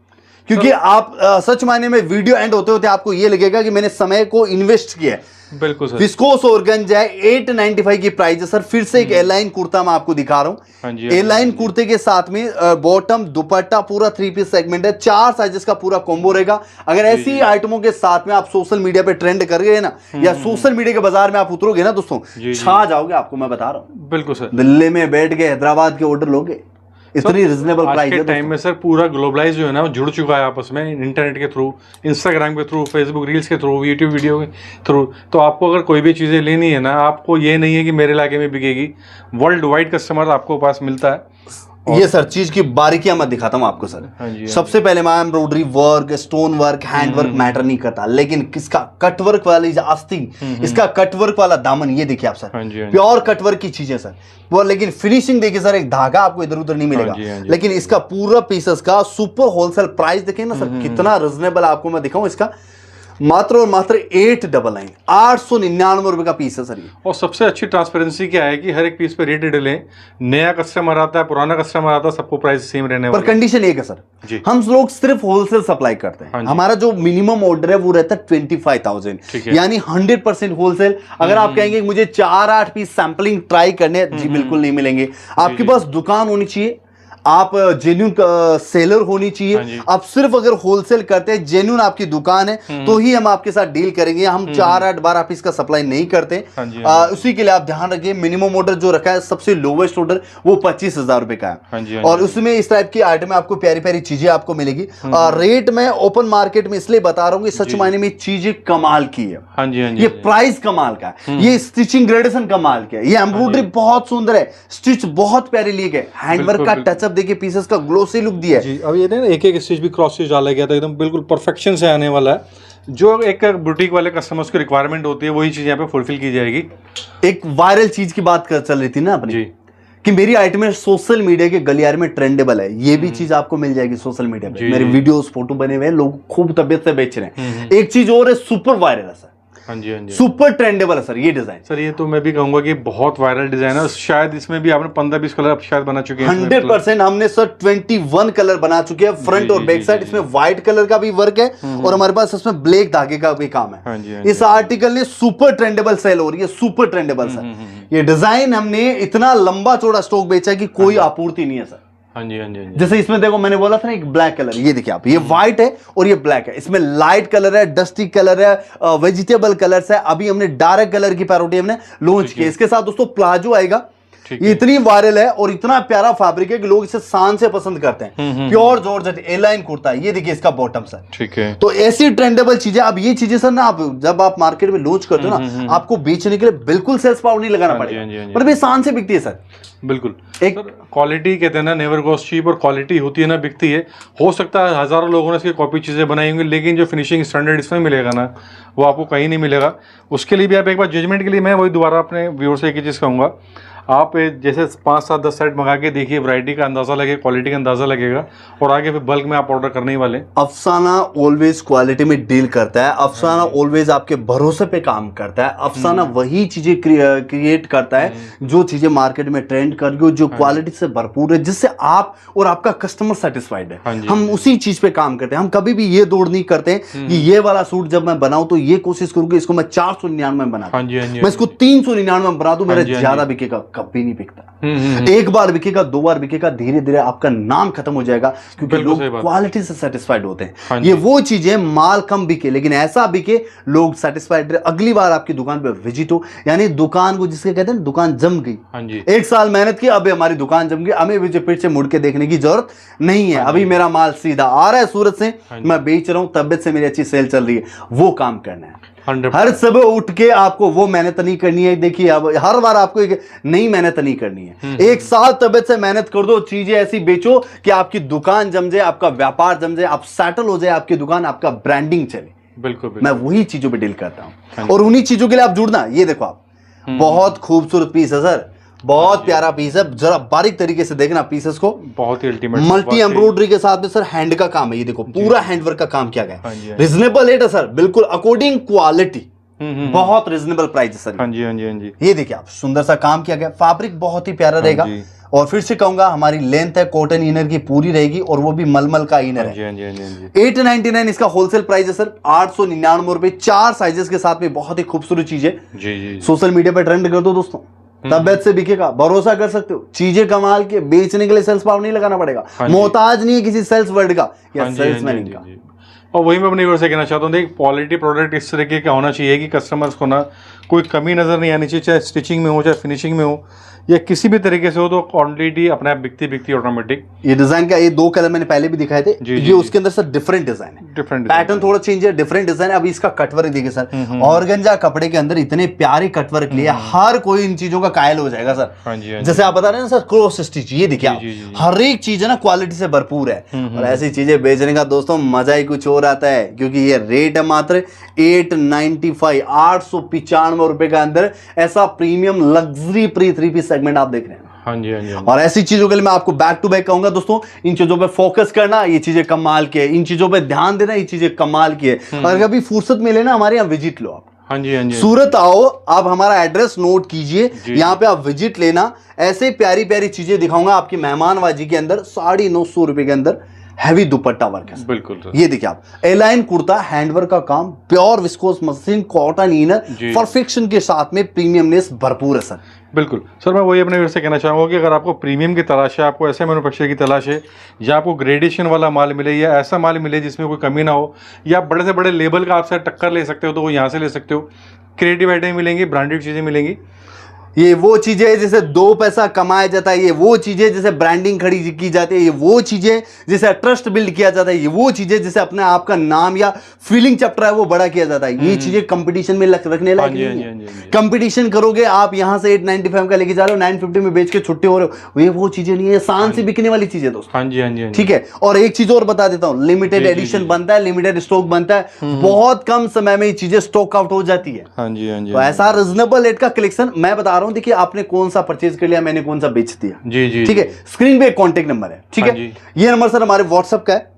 Speaker 1: क्योंकि आप सच मायने में वीडियो एंड होते होते आपको ये लगेगा कि मैंने समय को इन्वेस्ट किया है।
Speaker 2: बिल्कुल सर।
Speaker 1: विस्कोस ऑर्गेन्जा है, 895 की प्राइस है सर। फिर से एक एयरलाइन कुर्ता मैं आपको दिखा रहा हूं। एयरलाइन कुर्ते के साथ में बॉटम दुपट्टा पूरा 3 पीस सेगमेंट है, 4 साइजेस का पूरा कॉम्बो रहेगा। अगर ऐसी आइटमों के साथ में आप सोशल मीडिया पे ट्रेंड कर गए ना, या सोशल मीडिया के बाजार में आप उतरोगे ना दोस्तों, छा जाओगे, आपको मैं बता रहा हूं।
Speaker 2: बिल्कुल सर।
Speaker 1: दिल्ली में बैठ के हैदराबाद के ऑर्डर लोगे, इतनी रिजनेबल प्राइस है।
Speaker 2: टाइम में सर पूरा ग्लोबलाइज जो है ना, वो जुड़ चुका है आपस में, इंटरनेट के थ्रू, इंस्टाग्राम के थ्रू, फेसबुक रील्स के थ्रू, यूट्यूब वीडियो के थ्रू। तो आपको अगर कोई भी चीज़ें लेनी है ना, आपको ये नहीं है कि मेरे इलाके में बिकेगी, वर्ल्ड वाइड कस्टमर आपको पास मिलता है।
Speaker 1: ये सर चीज की बारीकियां मैं दिखाता हूं आपको सर। सबसे पहले मैं embroidery work, stone work, hand work matter नहीं करता, लेकिन किसका कटवर्क वाली आस्तीन, इसका कटवर्क वाला दामन, ये देखिए आप सर, प्योर कटवर्क की चीजें सर वो। लेकिन फिनिशिंग देखिए सर, एक धागा आपको इधर उधर नहीं मिलेगा। लेकिन इसका पूरा पीसेस का सुपर होलसेल प्राइस देखिए ना सर, कितना रिजनेबल आपको मैं दिखाऊं। इसका मात्र और मात्र 899, 899 रुपए का पीस है सर ये।
Speaker 2: और सबसे अच्छी ट्रांसपेरेंसी क्या है कि हर एक पीस पे रेट डले, नया कस्टमर आता है, पुराना कस्टमर आता है, सबको प्राइस सेम रहने वाला।
Speaker 1: पर कंडीशन एक है सर जी, हम लोग सिर्फ होलसेल सप्लाई करते हैं। हमारा जो मिनिमम ऑर्डर है वो रहता है 25,000, यानी 100% होलसेल। अगर आप कहेंगे मुझे 4-8 पीस सैंपलिंग ट्राई करने, जी बिल्कुल नहीं मिलेंगे। आपके पास दुकान होनी चाहिए, आप जेन्युइन सेलर होनी चाहिए। आप सिर्फ अगर होलसेल करते हैं, जेन्युइन आपकी दुकान है, तो ही हम आपके साथ डील करेंगे। हम 4-8-12 पीस का सप्लाई नहीं करते। उसी के लिए आप ध्यान रखिए, मिनिमम ऑर्डर जो रखा है, सबसे लोवेस्ट ऑर्डर वो 25,000 रुपए का है। और उसमें इस टाइप की आइटम आपको प्यारी प्यारी चीजें आपको मिलेगी। रेट में ओपन मार्केट में इसलिए बता रहा हूँ, सच मायने में चीजें कमाल की है। ये प्राइस कमाल का है, ये स्टिचिंग ग्रेडेशन कमाल का है, ये एम्ब्रॉयडरी बहुत सुंदर है, स्टिच बहुत प्यारे लिए गए, हैंडवर्क का टचअप देखिए, पीसेस का ग्लोसी लुक दिया है
Speaker 2: जी। अब ये ना एक एक स्टिच भी क्रॉस स्टिच डाला गया था, एकदम बिल्कुल परफेक्शन से आने वाला है। जो एक बुटीक वाले कस्टमर्स की रिक्वायरमेंट होती है, वही चीज यहाँ पे फुलफिल की जाएगी।
Speaker 1: एक वायरल चीज की बात चल रही थी ना अपनी जी, कि मेरी आइटमें सोशल मीडिया के गलियारे में ट्रेंडेबल है। ये भी चीज आपको मिल जाएगी सोशल मीडिया पे, मेरे वीडियोस फोटो बने हुए हैं, लोग खूब तबियत से बेच रहे हैं। एक चीज और है, सुपर वायरल है सर।
Speaker 2: हाँ जी, हाँ जी,
Speaker 1: सुपर ट्रेंडेबल है सर ये डिजाइन।
Speaker 2: सर ये तो मैं भी कहूंगा कि बहुत वायरल डिजाइन है। शायद इसमें भी आपने 15-20 कलर शायद बना चुके हैं।
Speaker 1: 100% हमने सर 21 कलर बना चुके हैं, फ्रंट और बैक साइड। इसमें व्हाइट कलर का भी वर्क है और हमारे पास इसमें ब्लैक धागे का भी काम है। इस आर्टिकल ने सुपर ट्रेंडेबल सेल हो रही है, सुपर ट्रेंडेबल सर। ये डिजाइन हमने इतना लंबा चौड़ा स्टॉक बेचा है कि कोई आपूर्ति नहीं है सर।
Speaker 2: हाँ जी हाँ जी हाँ जी।
Speaker 1: जैसे इसमें देखो मैंने बोला था ना एक ब्लैक कलर, ये देखिए आप, ये व्हाइट है और ये ब्लैक है, इसमें लाइट कलर है, डस्टी कलर है, वेजिटेबल कलर्स है। अभी हमने डार्क कलर की पैरोटी हमने लॉन्च की। इसके साथ दोस्तों प्लाजो आएगा, ये इतनी वायरल है और इतना प्यारा फैब्रिक है कि लोग इसे शान से पसंद करते हैं। प्योर जॉर्जेट ए लाइन कुर्ता है, ये देखिए इसका बॉटम सर।
Speaker 2: ठीक है।
Speaker 1: तो ऐसी ट्रेंडेबल चीजें, अब ये चीजें सर ना आप जब आप मार्केट में लॉन्च करते हो ना, आपको बेचने के लिए बिल्कुल सेल्स पावर नहीं लगाना पड़ेगा, मतलब ये शान से बिकती है सर।
Speaker 2: बिल्कुल। एक क्वालिटी कहते हैं ना, नेवर गोस चीप, और क्वालिटी होती है ना बिकती है। हो सकता है हजारों लोगों ने इसकी कॉपी चीज़ें बनाई होंगी, लेकिन जो फिनिशिंग स्टैंडर्ड इसमें मिलेगा ना, वो आपको कहीं नहीं मिलेगा। उसके लिए भी आप एक बार जजमेंट के लिए मैं वही दोबारा अपने व्यूअर से एक ही चीज़ कहूँगा, आप जैसे 5, 7, 10 सेट मंगा के देखिए, वैरायटी का अंदाज़ा लगेगा, क्वालिटी का अंदाज़ा लगेगा, और आगे फिर बल्क में आप ऑर्डर करने ही वाले।
Speaker 1: अफसाना ऑलवेज क्वालिटी में डील करता है, अफसाना ऑलवेज आपके भरोसे पे काम करता है, अफसाना वही चीजें क्रिएट करता है जो चीजें मार्केट में ट्रेंड कर गई, जो क्वालिटी से भरपूर है, जिससे आप और आपका कस्टमर सेटिस्फाइड है। हम उसी चीज पे काम करते हैं। हम कभी भी ये दौड़ नहीं करते कि ये वाला सूट जब मैं बनाऊं तो ये कोशिश करूंगी इसको मैं 499 में बना दूं, मैं इसको 399 में बना दूं, मेरा ज्यादा बिकेगा, कभी नहीं बिकता। एक बार बिकेगा, 2 बार बिकेगा, धीरे धीरे आपका नाम खत्म हो जाएगा, क्योंकि लोग क्वालिटी से सेटिस्फाइड होते हैं। ये वो चीजें माल कम बिके लेकिन ऐसा बिके लोग सेटिस्फाइड रहे, अगली बार आपकी दुकान पे विजिट हो, यानी दुकान को जिसके कहते हैं दुकान जम गई। 1 साल मेहनत की, अब हमारी दुकान जम गई, हमें फिर से मुड़ के देखने की जरूरत नहीं है। अभी मेरा माल सीधा आ रहा है सूरत से, मैं बेच रहा हूं, तबियत से मेरी अच्छी सेल चल रही है, वो काम करना है। हर सुबह उठ के आपको वो मेहनत नहीं करनी है। देखिए अब हर बार आपको एक नई मेहनत नहीं करनी है। 1 साल तबियत से मेहनत कर दो, चीजें ऐसी बेचो कि आपकी दुकान जम जाए, आपका व्यापार जम जाए, आप सेटल हो जाए, आपकी दुकान, आपका ब्रांडिंग चले। बिल्कुल। मैं वही चीजों पे डील करता हूं और उन्हीं चीजों के लिए आप जुड़ना। ये देखो आप, बहुत खूबसूरत पीस है सर, बहुत प्यारा पीस है, जरा बारीक तरीके से देखना पीसेस को, बहुत ही अल्टीमेट मल्टी एम्ब्रॉयडरी के साथ में सर हैंड का काम है। ये देखो पूरा हैंडवर्क का काम किया गया है, रिजनेबल रेट है सर, बिल्कुल अकॉर्डिंग क्वालिटी, बहुत रिजनेबल प्राइस है सर। हाँ जी हाँ जी हाँ जी। ये देखिए आप, सुंदर सा काम किया गया, फैब्रिक बहुत ही प्यारा रहेगा। और फिर से कहूंगा हमारी लेंथ है कॉटन इनर की पूरी रहेगी, और वो भी मलमल का इनर है। 899 इसका होलसेल प्राइस है सर, 899 रुपए, 4 साइजेस के साथ में, बहुत ही खूबसूरत चीज है। सोशल मीडिया पे ट्रेंड कर दो दोस्तों, तबियत से बिकेगा, भरोसा कर सकते हो। चीजें कमाल के, बेचने के लिए सेल्स पावर नहीं लगाना पड़ेगा, मोहताज नहीं है किसी सेल्स वर्ड का या सेल्समैन का।
Speaker 2: और वही मैं अपनी ओर से कहना चाहता हूँ, देख क्वालिटी प्रोडक्ट इस तरीके का होना चाहिए कि कस्टमर्स को ना कोई कमी नजर नहीं आनी चाहिए, चाहे स्टिचिंग में हो, चाहे फिनिशिंग में हो, या किसी भी तरीके से हो, तो क्वांटिटी अपने आप बिकती ऑटोमेटिक।
Speaker 1: ये डिजाइन का ये 2 कलर मैंने पहले भी दिखाए थे, ये उसके अंदर सर डिफरेंट डिजाइन है, डिफरेंट पैटर्न थोड़ा चेंज है, डिफरेंट डिजाइन है। अभी इसका कटवर्क देखिए सर, ऑर्गेंजा कपड़े के अंदर इतने प्यारे कटवर्क लिए, हर कोई इन चीजों का कायल हो जाएगा सर। जैसे आप बता रहे हैं ना सर, क्रॉस स्टिच, ये देखिए आप, हर एक चीज है ना क्वालिटी से भरपूर है। और ऐसी चीजें बेचने का दोस्तों मजा ही कुछ और आता है, क्योंकि ये रेट है मात्र 895, 895 रुपए के अंदर ऐसा प्रीमियम लग्जरी प्री 3 पीस सेगमेंट आप देख रहे हैं। हाँ जी हाँ जी। और ऐसी चीजों के लिए मैं आपको बैक टू बैक कहूंगा दोस्तों, इन चीजों पे फोकस करना, ये चीजें कमाल की है, इन चीजों पे ध्यान देना, ये चीजें कमाल की है। और कभी फुर्सत मिले ना, हमारे यहाँ विजिट लो आप। हाँ जी हाँ जी। सूरत आओ, आप हमारा एड्रेस नोट कीजिए, यहाँ पे आप विजिट लेना, ऐसे प्यारी प्यारी चीजें दिखाऊंगा आपकी मेहमानबाजी के अंदर। 950 रुपए के अंदर हैवी दुपट्टा वर्क है। बिल्कुल। ये देखिए आप, एलाइन कुर्ता, हैंडवर्क का काम, pure viscous machine, cotton inner, perfection के साथ में प्रीमियमनेस भरपूर है सर। बिल्कुल सर, मैं वही अपने व्यूअर्स से कहना चाहूँगा कि अगर आपको प्रीमियम की तलाश है, आपको ऐसे मैन्युफैक्चर की तलाश है, या आपको ग्रेडेशन वाला माल मिले, या ऐसा माल मिले जिसमें कोई कमी ना हो, या बड़े से बड़े लेबल का आपसे टक्कर ले सकते हो, तो वो यहाँ से ले सकते हो। क्रिएटिव आइटम मिलेंगी, ब्रांडेड चीज़ें मिलेंगी। ये वो चीजें जिसे 2 पैसा कमाया जाता है, ये वो चीजें जिसे ब्रांडिंग खड़ी की जाती है, ये वो चीजें जिसे ट्रस्ट बिल्ड किया जाता है, ये वो चीजें जिसे अपने आप का नाम या फीलिंग चैप्टर है वो बड़ा किया जाता है। ये चीजें कंपटीशन में रखने लायक नहीं है। कंपटीशन करोगे आप, यहां से 895 का लेके जा रहे हो, 950 में बेच के छुट्टे हो रहे हो, ये वो चीजें नहीं है, शान से बिकने वाली चीजें दोस्तों। हाँ जी हाँ जी। ठीक है, और एक चीज और बता देता हूँ, लिमिटेड एडिशन बनता है, लिमिटेड स्टॉक बनता है, बहुत कम समय में ये चीजें स्टॉक आउट हो जाती है। हाँ जी हाँ जी। तो ऐसा रिजनेबल रेट का कलेक्शन मैं बता रहा हूँ। देखिए आपने कौन सा परचेज कर लिया, मैंने कौन सा बेच दिया। जी जी। ठीक है, स्क्रीन पे एक कॉन्टेक्ट नंबर है, ठीक है, ये नंबर सर हमारे व्हाट्सएप का है।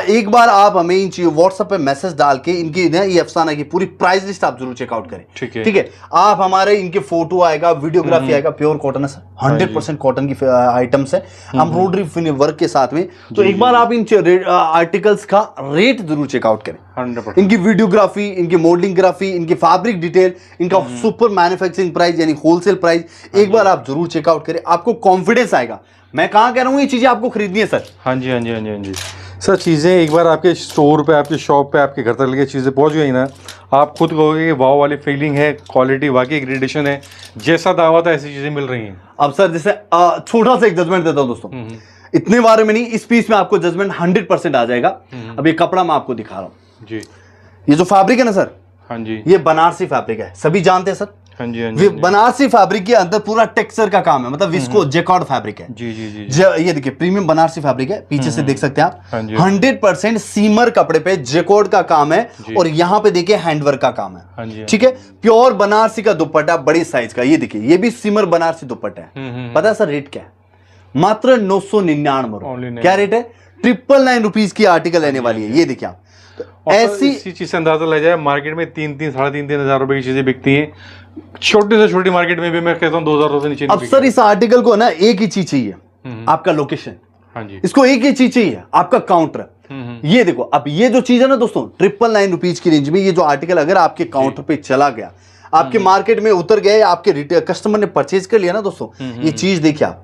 Speaker 1: एक बार आप हमें इन चीजों व्हाट्सएप पे मैसेज डाल के इनकी ये अफसाना की पूरी प्राइस लिस्ट आप जरूर चेकआउट करें। ठीक है, आप हमारे इनके फोटो आएगा, वीडियोग्राफी आएगा, प्योर कॉटन है सर, 100% कॉटन की आइटम्स है, एम्ब्रॉयडरी वर्क के साथ में। तो एक बार आप इन आर्टिकल्स का रेट जरूर चेकआउट करें, 100%। इनकी वीडियोग्राफी, इनकी मॉडलिंग ग्राफी, इनकी फैब्रिक डिटेल, इनका सुपर मैन्युफैक्चरिंग प्राइस यानी होलसेल प्राइस एक बार आप जरूर चेकआउट करें, आपको कॉन्फिडेंस आएगा। मैं कहाँ कह रहा हूँ ये चीजें आपको खरीदनी है सर।
Speaker 2: हाँ जी हाँ जी हाँ जी हाँ जी सर, चीज़ें एक बार आपके स्टोर पे, आपके शॉप पे, आपके घर तक लेके चीज़ें पहुंच गई ना, आप खुद कहोगे कि वाव वाली फीलिंग है, क्वालिटी वाकई ग्रेडेशन है, जैसा दावा था ऐसी चीज़ें मिल रही हैं।
Speaker 1: अब सर जैसे छोटा सा एक जजमेंट देता हूँ दोस्तों, इतने बारे में नहीं, इस पीस में आपको जजमेंट 100% आ जाएगा। अब ये कपड़ा मैं आपको दिखा रहा हूँ
Speaker 2: जी।
Speaker 1: ये जो फैब्रिक है ना सर,
Speaker 2: हाँ जी
Speaker 1: ये बनारसी फैब्रिक है, सभी जानते हैं सर।
Speaker 2: हाँ जी हाँ
Speaker 1: ये
Speaker 2: जी
Speaker 1: बनारसी फैब्रिक के अंदर पूरा टेक्सचर का काम है, मतलब विस्को जेकॉर्ड फैब्रिक है।
Speaker 2: जी जी जी
Speaker 1: ये देखिए प्रीमियम बनारसी फैब्रिक है, पीछे से देख सकते हैं आप।
Speaker 2: हाँ जी
Speaker 1: 100% सीमर कपड़े पे जेकॉर्ड का काम है, और यहाँ पे देखिए हैंडवर्क का काम
Speaker 2: हाँ जी
Speaker 1: है। ठीक है, प्योर बनारसी का दुपट्टा बड़ी साइज का, ये देखिए ये भी सीमर बनारसी दुपट्टा है। पता है सर रेट क्या है? मात्र 999। क्या रेट है? 999 रुपीज की आर्टिकल लेने वाली है। ये देखिए आप, तो ऐसी
Speaker 2: इसी चीज से अंदाजा लग जाए, मार्केट में 3-3 साढ़े 3 हजार रुपए की चीजें बिकती हैं, छोटी से छोटी मार्केट में भी मैं कहता हूँ 2000 रुपए से नीचे नहीं
Speaker 1: अब सर इस आर्टिकल को ना एक ही चीज चाहिए, आपका लोकेशन।
Speaker 2: हाँ जी
Speaker 1: इसको एक ही चीज चाहिए, आपका काउंटर। ये देखो, अब ये जो चीज है ना दोस्तों, 999 रुपीज की रेंज में ये जो आर्टिकल अगर आपके काउंटर पे चला गया, आपके मार्केट में उतर गया, आपके कस्टमर ने परचेज कर लिया ना दोस्तों, ये चीज देखिए आप,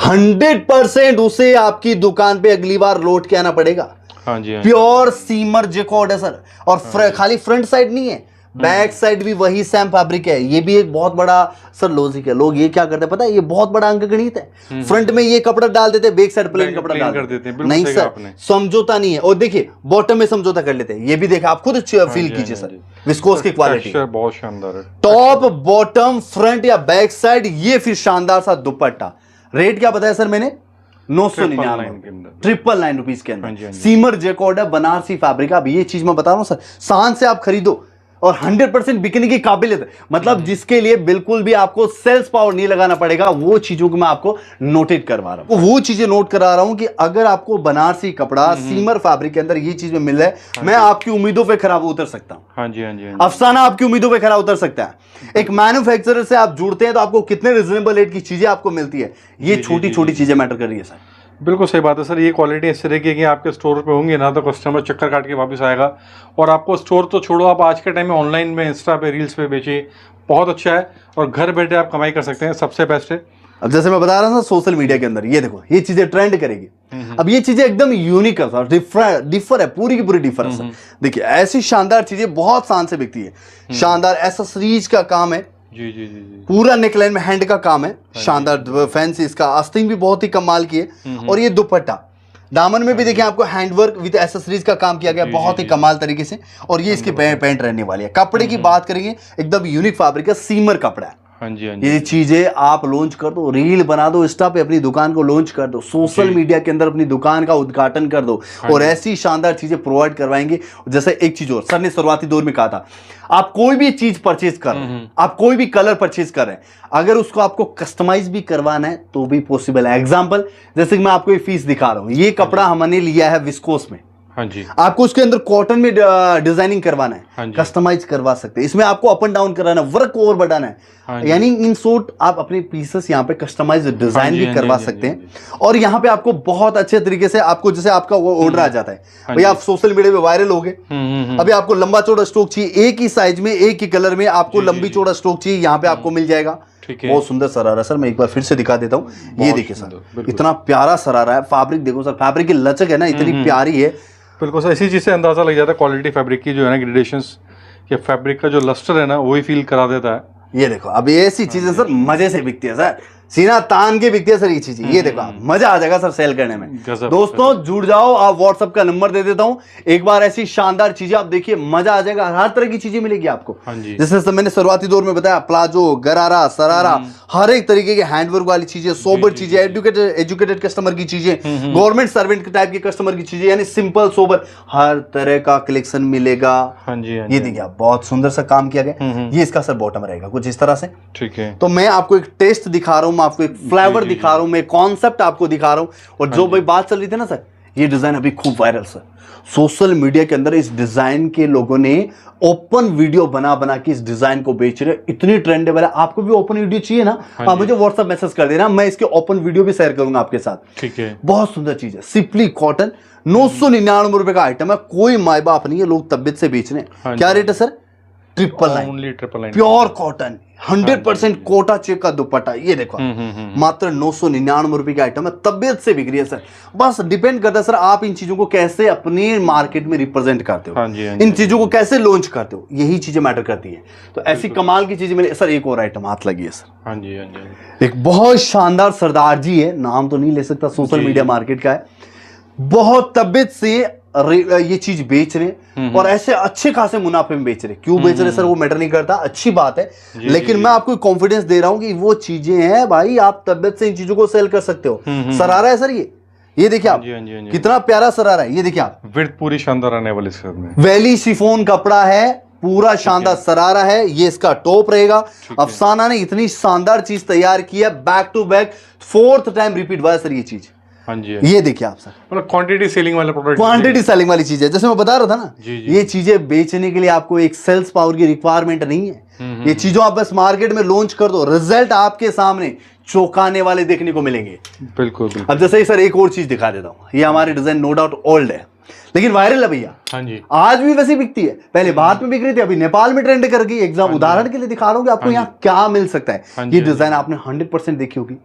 Speaker 1: 100% उसे आपकी दुकान पे अगली बार लौट के आना पड़ेगा।
Speaker 2: हाँ जी
Speaker 1: प्योर सीमर जेकॉर्ड है सर, और खाली फ्रंट साइड नहीं है, बैक साइड भी वही सेम फैब्रिक है। ये भी एक बहुत बड़ा सर लॉजिक है, लोग ये क्या करते हैं पता है, ये बहुत बड़ा अंक गणित है। फ्रंट में ये कपड़ा डाल देते हैं, बैक साइड प्लेन कपड़ा डाल देते हैं। नहीं सर, समझौता नहीं है। और देखिए बॉटम में समझौता कर लेते हैं, ये भी देखा आप खुद फील कीजिए सर, विस्कोस की क्वालिटी
Speaker 2: बहुत शानदार है।
Speaker 1: टॉप बॉटम फ्रंट या बैक साइड, ये फिर शानदार सा दुपट्टा। रेट क्या बताया सर मैंने? 999 999 रुपीज के अंदर सीमर जेकॉर्ड है, बनारसी फैब्रिक। अब ये चीज मैं बता रहा हूं सर, शान से आप खरीदो और 100% बिकने की काबिलियत है, मतलब जिसके लिए बिल्कुल भी आपको सेल्स पावर नहीं लगाना पड़ेगा, वो चीजों को मैं आपको नोटेट करवा रहा हूं। वो चीजें नोट करा रहा हूं कि अगर आपको बनारसी कपड़ा सीमर फैब्रिक के अंदर ये चीज में मिल रहा है, मैं आपकी उम्मीदों पे खरा उतर सकता हूं।
Speaker 2: हाँ जी हाँ जी
Speaker 1: अफसाना आपकी उम्मीदों पे खरा उतर सकता है। एक मैन्युफैक्चरर से आप जुड़ते हैं तो आपको कितने रिजनेबल रेट की चीजें आपको मिलती है, ये छोटी छोटी चीजें मैटर कर रही है सर।
Speaker 2: बिल्कुल सही बात है सर। ये क्वालिटी इस तरह की है कि आपके स्टोर पे होंगे ना तो कस्टमर चक्कर काट के वापस आएगा, और आपको स्टोर तो छोड़ो, आप आज के टाइम में ऑनलाइन में इंस्टा पे रील्स पे बेचे, बहुत अच्छा है, और घर बैठे आप कमाई कर सकते हैं, सबसे बेस्ट है।
Speaker 1: अब जैसे मैं बता रहा था सोशल मीडिया के अंदर, ये देखो ये चीजें ट्रेंड करेगी। अब ये चीजें एकदम यूनिक है सर, डिफर है, पूरी की पूरी डिफर है सर। देखिए ऐसी शानदार चीजें बहुत शान से बिकती है, शानदार एसेसरीज का काम है,
Speaker 2: जी जी जी जी
Speaker 1: पूरा नेकलाइन में हैंड का काम है, शानदार फैंसी, इसका आस्तीन भी बहुत ही कमाल की है। और ये दुपट्टा, दामन में भी देखिए आपको हैंडवर्क विद एसेसरीज का काम किया गया बहुत ही कमाल तरीके से, और ये इसकी पैंट रहने वाली है। कपड़े की बात करेंगे, एकदम यूनिक फैब्रिक है, सीमर कपड़ा है।
Speaker 2: हाँ जी हाँ जी।
Speaker 1: ये चीजें आप लॉन्च कर दो, रील बना दो, इंस्टा पे अपनी दुकान को लॉन्च कर दो, सोशल मीडिया के अंदर अपनी दुकान का उद्घाटन कर दो, और ऐसी शानदार चीजें प्रोवाइड करवाएंगे। जैसे एक चीज और सर ने शुरुआती दौर में कहा था, आप कोई भी चीज परचेज कर रहे हैं, आप कोई भी कलर परचेज कर रहे हैं, अगर उसको आपको कस्टमाइज भी करवाना है तो भी पॉसिबल है। एग्जाम्पल जैसे कि मैं आपको एक पीस दिखा रहा हूं, ये कपड़ा हमने लिया है विस्कोस में,
Speaker 2: हाँ जी,
Speaker 1: आपको उसके अंदर कॉटन में डिजाइनिंग करवाना है, कस्टमाइज करवा सकते हैं। इसमें आपको अप एंड डाउन कराना है, वर्क और बढ़ाना है, यानी इन शॉर्ट आप अपने पीसेस यहाँ पे कस्टमाइज डिजाइन भी करवा सकते हैं। और यहाँ पे आपको बहुत अच्छे तरीके से आपको, जैसे आपका वो ऑर्डर आ जाता है, भाई आप सोशल मीडिया पे वायरल हो गए, अभी आपको लंबा चौड़ा स्टॉक चाहिए, एक ही साइज में एक ही कलर में आपको लंबी चौड़ा स्टॉक चाहिए, यहाँ पे आपको मिल जाएगा। बहुत सुंदर सरारा सर, मैं एक बार फिर से दिखा देता हूँ, ये देखिए सर, इतना प्यारा सरारा है। फैब्रिक देखो सर, फैब्रिक की लचक है ना इतनी प्यारी है।
Speaker 2: बिल्कुल सर, इसी चीज़ से अंदाज़ा लग जाता है क्वालिटी फैब्रिक की जो है ना, ग्रेडेशंस या फैब्रिक का जो लस्टर है ना, वही फील करा देता है।
Speaker 1: ये देखो अब ऐसी चीजें सर मजे से बिकती है सर, सीना तान के बिकती है सर ये चीजें। ये देखो आप, मजा आ जाएगा सर सेल करने में। दोस्तों जुड़ जाओ, आप व्हाट्सएप का नंबर दे देता हूं, एक बार ऐसी शानदार चीजें आप देखिए, मजा आ जाएगा। हर तरह की चीजें मिलेगी आपको, जैसे मैंने शुरुआती दौर में बताया, प्लाजो, गरारा, सरारा, हर एक तरीके के हैंडवर्क वाली चीजें, सोबर चीजें, एजुकेटेड कस्टमर की चीजें, गवर्नमेंट सर्वेंट टाइप के कस्टमर की चीजें, यानी सिंपल सोबर, हर तरह का कलेक्शन मिलेगा। ये देखिए आप, बहुत सुंदर सा काम किया गया। ये इसका सर बॉटम रहेगा कुछ इस तरह से, ठीक है। तो मैं आपको एक टेस्ट दिखा रहा हूं, आपको एक फ्लेवर दिखा रहा हूं, मैं कॉन्सेप्ट आपको दिखा रहा हूं। और जो भाई बात चल रही थी ना सर, ये डिजाइन अभी खूब वायरल सर, सोशल मीडिया के अंदर इस डिजाइन के लोगों ने ओपन वीडियो बना बना के इस डिजाइन को बेच रहे, इतनी ट्रेंडेबल है। आपको भी ओपन वीडियो चाहिए ना, आप मुझे व्हाट्सएप मैसेज कर देना, मैं इसके ओपन वीडियो भी शेयर करूंगा आपके साथ, ठीक है। बहुत सुंदर चीज है, सिंपली कॉटन, 999 रुपए का आइटम है, कोई माए बाप नहीं है, लोग तबियत से बेच रहे हैं। क्या रेट है sir? 999
Speaker 2: only 999
Speaker 1: pure cotton 100% Kota check का दुपट्टा। ये देखो मात्र 999 रुपए का आइटम है, तबियत से बिक रही है सर। बस डिपेंड करता है सर आप इन चीजों को कैसे अपनी मार्केट में रिप्रेजेंट करते हो, इन चीजों को कैसे लॉन्च करते हो, यही चीजें मैटर करती है। तो ऐसी कमाल की चीजें मेरे सर एक और आइटम हाथ लगी है सर।
Speaker 2: हाँ जी हाँ जी,
Speaker 1: एक बहुत शानदार सरदार जी है, नाम तो नहीं ले सकता, सोशल मीडिया मार्केट का है, बहुत तबियत से ये चीज बेच रहे और ऐसे अच्छे खासे मुनाफे में बेच रहे। क्यों बेच रहे सर वो मैटर नहीं करता, अच्छी बात है, लेकिन मैं आपको कॉन्फिडेंस दे रहा हूं कि वो चीजें हैं भाई, आप तबियत से इन चीजों को सेल कर सकते हो। सरारा है सर, ये देखिए आप कितना प्यारा सरारा है, ये देखिए आप
Speaker 2: विड्थ पूरी शानदार आने वाली इसके में,
Speaker 1: वैली शिफॉन कपड़ा है, पूरा शानदार सरारा है, ये इसका टॉप रहेगा। अफसाना ने इतनी शानदार चीज तैयार की है, back to back 4th time repeat हुआ है सर ये चीज।
Speaker 2: हाँ जी,
Speaker 1: ये देखिए आप सर,
Speaker 2: मतलब क्वांटिटी सेलिंग वाला प्रोडक्ट,
Speaker 1: क्वांटिटी सेलिंग वाली चीज है। जैसे मैं बता रहा था ना, ये चीजें बेचने के लिए आपको एक सेल्स पावर की रिक्वायरमेंट नहीं है। ये चीजों आप बस मार्केट में लॉन्च कर दो, रिजल्ट आपके सामने चौंकाने वाले देखने को मिलेंगे।
Speaker 2: बिल्कुल।
Speaker 1: अब जैसे ही सर एक और चीज दिखा देता हूँ, ये हमारे डिजाइन नो डाउट ओल्ड है लेकिन वायरल है भैया।
Speaker 2: हाँ जी,
Speaker 1: आज भी वैसी बिकती है, पहले भारत में बिक रही थी, अभी नेपाल में ट्रेंड कर गई। एग्जाम उदाहरण के लिए दिखा रहा हूँ कि आपको यहाँ क्या मिल सकता है। ये डिजाइन आपने 100% देखी होगी,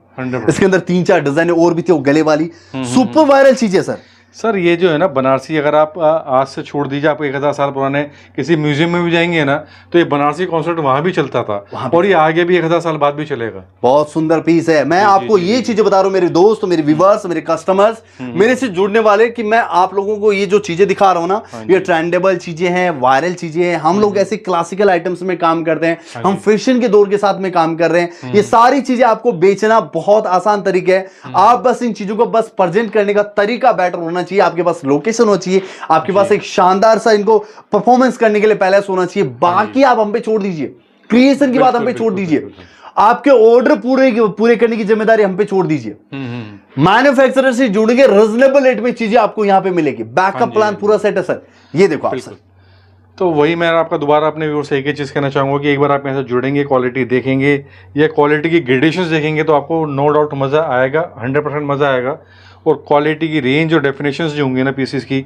Speaker 1: इसके अंदर 3-4 डिजाइन और भी थी, वो गले वाली सुपर वायरल चीज है सर।
Speaker 2: सर ये जो है ना बनारसी, अगर आप आज से छोड़ दीजिए, आप 1000 साल पुराने किसी म्यूजियम में भी जाएंगे ना, तो ये बनारसी कॉन्सेप्ट वहां भी चलता था और ये आगे भी 1000 साल बाद भी चलेगा। बहुत
Speaker 1: सुंदर पीस है। मैं आपको ये चीजें बता रहा हूँ मेरे दोस्त, मेरे व्यूअर्स, मेरे कस्टमर्स, मेरे से जुड़ने वाले, कि मैं आप लोगों को ये जो चीजें दिखा रहा हूँ ना, ये ट्रेंडेबल चीजें हैं, वायरल चीजें हैं। हम लोग ऐसे क्लासिकल आइटम्स में काम करते हैं, हम फैशन के दौर के साथ में काम कर रहे हैं। ये सारी चीजें आपको बेचना बहुत आसान तरीके है, आप बस इन चीजों को बस प्रेजेंट करने का तरीका बेटर होना चाहिए, आपके पास लोकेशन होनी चाहिए, आपके पास एक शानदार सा इनको परफॉर्मेंस करने के लिए पैलेस होना चाहिए। बाकी आप हम पे छोड़ दीजिए, क्रिएशन की बात हम पे छोड़ दीजिए, आपके ऑर्डर पूरे करने की जिम्मेदारी हम पे छोड़ दीजिए। मैन्युफैक्चरर से जुड़ेंगे, रीजनेबल रेट में चीजें आपको यहां पे मिलेगी, बैकअप प्लान पूरा सेट है सर। ये देखो आप सर,
Speaker 2: तो वही मैं आपका दोबारा अपने व्यूअर्स से एक ही चीज़ कहना चाहूँगा कि एक बार आप यहाँ से जुड़ेंगे, क्वालिटी देखेंगे या क्वालिटी की ग्रेडेशंस देखेंगे, तो आपको नो डाउट मज़ा आएगा, 100% मज़ा आएगा। और क्वालिटी की रेंज और डेफिनेशंस जो होंगी ना पीसेस की,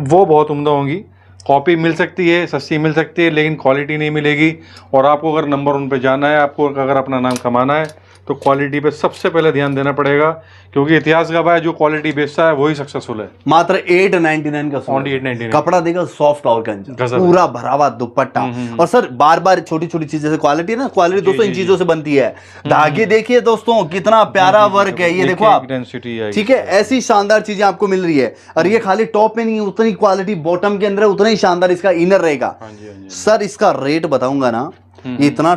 Speaker 2: वो बहुत उम्दा होंगी। कॉपी मिल सकती है, सस्ती मिल सकती है, लेकिन क्वालिटी नहीं मिलेगी। और आपको अगर नंबर 1 पे जाना है, आपको अगर अपना नाम कमाना है, तो क्वालिटी पे सबसे पहले ध्यान देना पड़ेगा, क्योंकि इतिहास गवाह है जो क्वालिटी बेचता है वही सक्सेसफुल है।
Speaker 1: मात्र 899 का
Speaker 2: ओनली 899
Speaker 1: कपड़ा देगा, सॉफ्ट और पूरा भरा हुआ दुपट्टा। और सर बार बार छोटी छोटी चीजें, जैसे क्वालिटी है ना, क्वालिटी दोस्तों इन चीजों से बनती है। धागे देखिए दोस्तों कितना प्यारा वर्क है, ये देखो आप, ठीक है, ऐसी शानदार चीजें आपको मिल रही है। और ये खाली टॉप में नहीं, उतनी क्वालिटी बॉटम के अंदर उतना ही शानदार इसका इनर रहेगा। सर इसका रेट बताऊंगा ना, ये इतना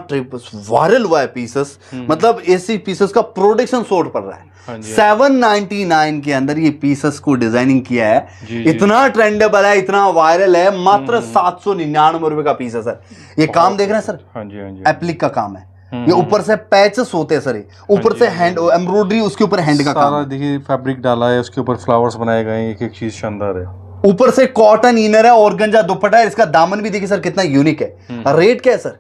Speaker 1: वायरल हुआ है पीसेस, मतलब ऐसी पीसेस का प्रोडक्शन शॉर्ट पड़ रहा है। 799 के अंदर ये पीसेस को डिजाइनिंग किया है, इतना ट्रेंडेबल है, इतना वायरल है। मात्र 799 रुपए का पीस है सर। ये काम देख रहे हैं सर, एप्लिक का काम है, ये ऊपर से पैचेस होते हैं सर, ये ऊपर से हैंड एम्ब्रॉयडरी, उसके ऊपर हैंड का काम,
Speaker 2: देखिए फैब्रिक डाला है, उसके ऊपर फ्लावर्स बनाए गए हैं, एक एक चीज शानदार है।
Speaker 1: ऊपर से कॉटन इनर है, ऑर्गेन्जा दुपट्टा है, इसका दामन भी देखिए सर कितना यूनिक है। रेट क्या है sir?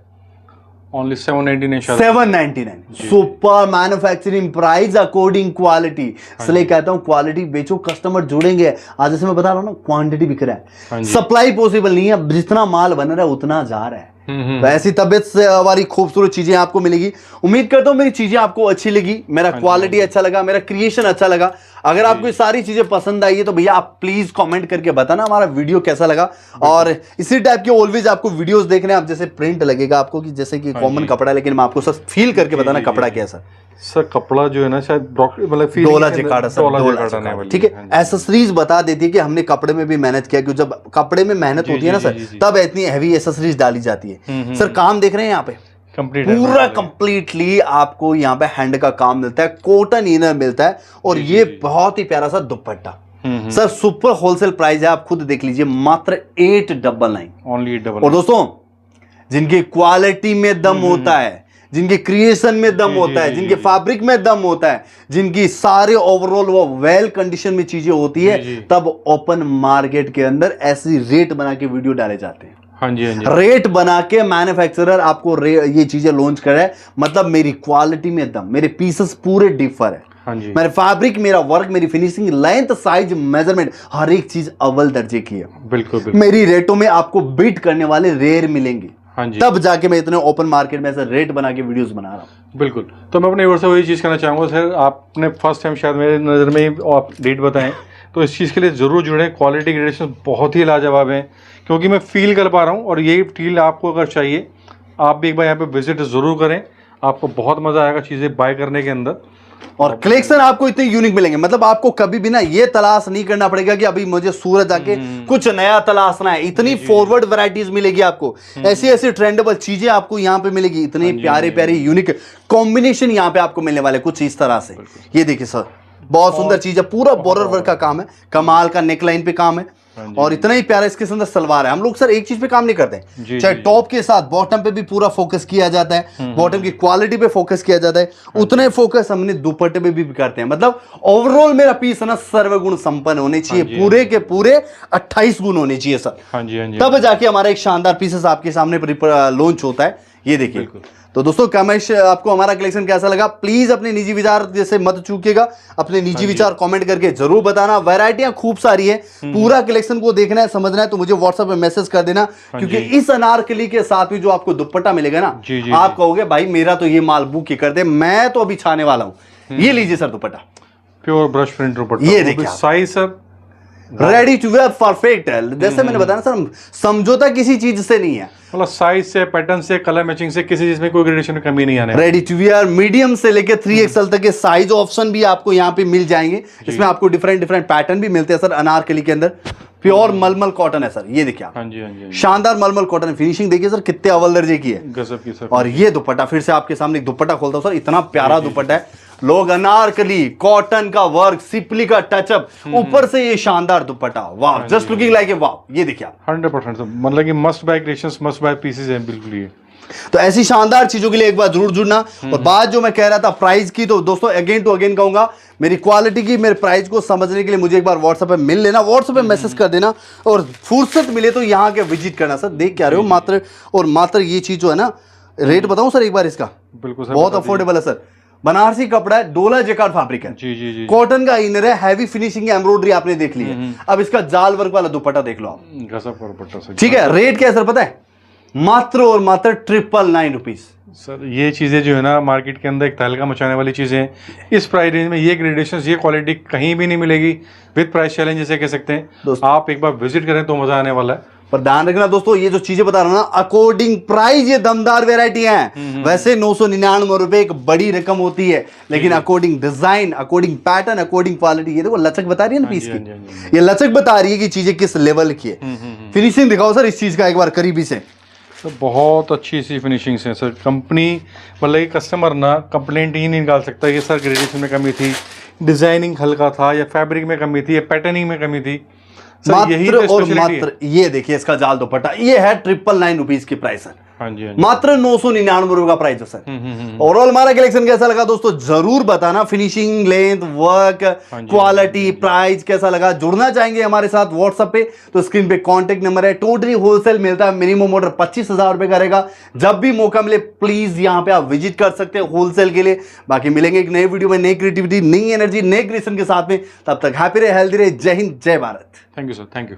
Speaker 2: Only
Speaker 1: 799। Super manufacturing price according quality. इसलिए कहता हूं क्वालिटी बेचो, कस्टमर जुड़ेंगे। आज जैसे मैं बता रहा हूं ना, क्वांटिटी बिक रहा है, सप्लाई पॉसिबल नहीं है, जितना माल बन रहा है उतना जा रहा है। तो ऐसी तबियत से हमारी खूबसूरत चीजें आपको मिलेगी। उम्मीद करता हूं मेरी चीजें आपको अच्छी लगी, मेरा क्वालिटी अच्छा लगा, मेरा क्रिएशन अच्छा लगा। अगर आपको ये सारी चीजें पसंद आई है तो भैया आप प्लीज कमेंट करके बताना हमारा वीडियो कैसा लगा। और इसी टाइप के ऑलवेज आपको वीडियोस देखने, आप जैसे प्रिंट लगेगा आपको कि जैसे कि कॉमन कपड़ा है, लेकिन मैं आपको सर फील करके बताना कपड़ा कैसा।
Speaker 2: सर कपड़ा जो है ना, शायद मतलब
Speaker 1: डोला जकार्ड सर, ठीक है। एसेसरीज बता देती है कि हमने कपड़े में भी मेहनत किया, क्योंकि जब कपड़े में मेहनत होती है ना सर, तब इतनी हैवी एसेसरीज डाली जाती है। सर काम देख रहे हैं यहाँ पे, पूरा कंप्लीटली आपको यहाँ पे हैंड का काम मिलता है, कॉटन इनर मिलता है, और ये बहुत ही प्यारा सा दुपट्टा। सर सुपर होलसेल प्राइस है, आप खुद देख लीजिए, मात्र 899
Speaker 2: ओनली 899।
Speaker 1: और दोस्तों जिनकी क्वालिटी में दम होता है, जिनके क्रिएशन में दम होता है, जिनके फैब्रिक में दम होता है, जिनकी सारे ओवरऑल वो वेल कंडीशन में चीजें होती है, तब ओपन मार्केट के अंदर ऐसी रेट बना के वीडियो डाले जाते हैं।
Speaker 2: हाँ जी,
Speaker 1: रेट बना के मैन्युफैक्चरर आपको ये चीजें लॉन्च कर रहा है, मतलब मेरी क्वालिटी में दम, मेरे पीसेस पूरे डिफर है।
Speaker 2: हाँ जी,
Speaker 1: मेरे फैब्रिक, मेरा वर्क, मेरी फिनिशिंग, लेंथ, साइज, मेजरमेंट, हर एक चीज अव्वल दर्जे की है।
Speaker 2: बिल्कुल।
Speaker 1: मेरी रेटों में आपको बीट करने वाले रेयर मिलेंगे।
Speaker 2: हाँ जी,
Speaker 1: तब जाके मैं इतने ओपन मार्केट में ऐसे रेट बना के वीडियोस बना रहा हूँ।
Speaker 2: बिल्कुल। तो मैं अपने व्यूअर्स से वही चीज़ कहना चाहूँगा सर, आपने फर्स्ट टाइम शायद मेरे नज़र में आप डेट बताएं, तो इस चीज़ के लिए ज़रूर जुड़ें। क्वालिटी ग्रेडेशन बहुत ही लाजवाब है, क्योंकि मैं फील कर पा रहा हूँ, और ये फील आपको अगर चाहिए आप भी एक बार यहाँ पे विजिट ज़रूर करें, आपको बहुत मज़ा आएगा चीज़ें बाय करने के अंदर।
Speaker 1: और कलेक्शन आपको इतने यूनिक मिलेंगे, मतलब आपको कभी भी ना ये तलाश नहीं करना पड़ेगा कि अभी मुझे सूरत जाके कुछ नया तलाशना है। इतनी फॉरवर्ड वैरायटीज मिलेगी आपको, ऐसी ऐसी ट्रेंडेबल चीजें आपको यहाँ पे मिलेगी, इतने प्यारे प्यारे यूनिक कॉम्बिनेशन यहाँ पे आपको मिलने वाले कुछ इस तरह से। ये देखिए सर, बहुत सुंदर चीज है, पूरा बॉर्डर वर्क का काम है, कमाल का नेकलाइन पे काम है, और इतना ही प्यारा इसके अंदर सलवार है। हम लोग सर एक चीज पे काम नहीं करते हैं, चाहे टॉप के साथ बॉटम पे भी पूरा फोकस किया जाता है, बॉटम की क्वालिटी पे फोकस किया जाता है, उतने फोकस हमने दुपट्टे पे भी करते हैं। मतलब ओवरऑल मेरा पीस है ना सर्वगुण संपन्न होने चाहिए, पूरे के पूरे 28 गुण होने चाहिए सर।
Speaker 2: हाँ जी, हाँ जी,
Speaker 1: तब जाके हमारा एक शानदार पीसेस आपके सामने लॉन्च होता है। ये देखिए। तो दोस्तों कमेंट आपको हमारा कलेक्शन कैसा लगा, प्लीज अपने निजी विचार जैसे मत चूकिएगा, अपने निजी विचार कमेंट करके जरूर बताना। वैरायटियां खूब सारी है, पूरा कलेक्शन को देखना है, समझना है तो मुझे व्हाट्सएप पे मैसेज कर देना, क्योंकि इस अनारकली के साथ भी जो आपको दुपट्टा मिलेगा ना, आप कहोगे भाई मेरा तो ये माल बुक ही कर दे, मैं तो अभी छाने वाला हूं। ये लीजिए सर दुपट्टा,
Speaker 2: प्योर ब्रश प्रिंट दुपट्टा,
Speaker 1: ये देखिए
Speaker 2: size sir
Speaker 1: ready to wear perfect है। जैसे मैंने बताया सर, समझौता किसी चीज से नहीं है,
Speaker 2: मतलब साइज से, पैटर्न से, कलर मैचिंग से, किसी चीज में कोई ग्रेडेशन में कमी नहीं आने।
Speaker 1: रेडी टू वियर मीडियम से लेके 3XL तक के साइज ऑप्शन भी आपको यहाँ पे मिल जाएंगे। इसमें आपको डिफरेंट डिफरेंट पैटर्न भी मिलते हैं सर। अनारकली के अंदर प्योर मलमल कॉटन है सर, ये देखिए आप।
Speaker 2: हाँ जी, हाँ जी, हाँ जी।
Speaker 1: शानदार मलमल कॉटन है, फिनिशिंग देखिए सर कितने अव्वल दर्जे की है,
Speaker 2: गजब की सर।
Speaker 1: और ये दुपट्टा फिर से आपके सामने एक दुपट्टा खोलता हूं सर, इतना प्यारा दुपट्टा है। लोग अनारकली कॉटन का वर्क, सिपली का टचअप, ऊपर से ये शानदार दुपट्टा, वाह, जस्ट लुकिंग लाइक ए वाह। ये देखिए आप
Speaker 2: 100% सर, मतलब कि must buy creations, must buy pieces हैं बिल्कुल ये।
Speaker 1: तो ऐसी शानदार चीजों के लिए एक बार जरूर जुड़ना। और बात जो मैं कह रहा था प्राइस की, तो दोस्तों अगेन टू अगेन कहूंगा, मेरी क्वालिटी की, मेरे प्राइस को समझने के लिए मुझे एक बार व्हाट्सएप पे मिल लेना, व्हाट्सएप पे मैसेज कर देना, और फुर्सत मिले तो यहाँ के विजिट करना सर। देख क्या रहे हो, मात्र और मात्र ये चीज जो है ना, रेट बताऊं सर एक बार इसका,
Speaker 2: बिल्कुल सर,
Speaker 1: बहुत अफोर्डेबल है सर। बनारसी कपड़ा है, डोला जैकार्ड फैब्रिक है,
Speaker 2: जी जी जी,
Speaker 1: कॉटन का इनर है, हैवी फिनिशिंग एम्ब्रॉयडरी आपने देख ली है। अब इसका जाल वर्क वाला दुपट्टा देख लो आप,
Speaker 2: गजब का दुपट्टा सर।
Speaker 1: ठीक है। रेट क्या है सर पता है, मात्र और मात्र 999 रुपीज
Speaker 2: सर। ये चीज़ें जो है ना मार्केट के अंदर एक तहलका मचाने वाली चीज़ें हैं। इस प्राइस रेंज में ये ग्रेडेशन, ये क्वालिटी कहीं भी नहीं मिलेगी, विद प्राइस चैलेंज जैसे कह सकते हैं। आप एक बार विजिट करें तो मजा आने वाला है।
Speaker 1: पर ध्यान रखना दोस्तों, ये जो चीजें बता रहा हूं ना, अकॉर्डिंग प्राइस ये दमदार वेरायटी है। वैसे 999 रुपए एक बड़ी रकम होती है, लेकिन according design, according pattern, according quality, ये देखो लचक बता रही है ना पीस की, ये लचक बता रही है कि चीजें किस लेवल की है। फिनिशिंग दिखाओ सर इस चीज का एक बार करीबी से।
Speaker 2: तो बहुत अच्छी सी फिनिशिंग्स हैं सर। कंपनी मतलब कि कस्टमर ना कंप्लेंट ही नहीं निकाल सकता ये सर ग्रेडेशन में कमी थी, डिजाइनिंग हल्का था, या फैब्रिक में कमी थी, या पैटर्निंग में कमी थी सर, यही तो
Speaker 1: और
Speaker 2: स्पेशलिटी है।
Speaker 1: मात्र ये देखिए इसका जाल दुपट्टा, ये है 999 रुपीज की प्राइस है।
Speaker 2: हाँ जी, हाँ जी।
Speaker 1: मात्र 999 रुपए का प्राइस है सर। ओवरऑल हमारा कलेक्शन कैसा लगा दोस्तों जरूर बताना, finishing, length, work, quality, price कैसा लगा। जुड़ना चाहेंगे हमारे साथ व्हाट्सएप पे तो स्क्रीन पे कांटेक्ट नंबर है। टोटली होलसेल मिलता है, मिनिमम ऑर्डर 25,000 रुपए का रहेगा। जब भी मौका मिले प्लीज यहाँ पे आप विजिट कर सकते हैं होलसेल के लिए। बाकी मिलेंगे एक नई वीडियो में, नई क्रिएटिविटी, नई एनर्जी, नई क्रिएशन के साथ में। तब तक हैप्पी रहे, हेल्दी रहे। जय हिंद, जय Bharat.
Speaker 2: Thank you sir, thank you.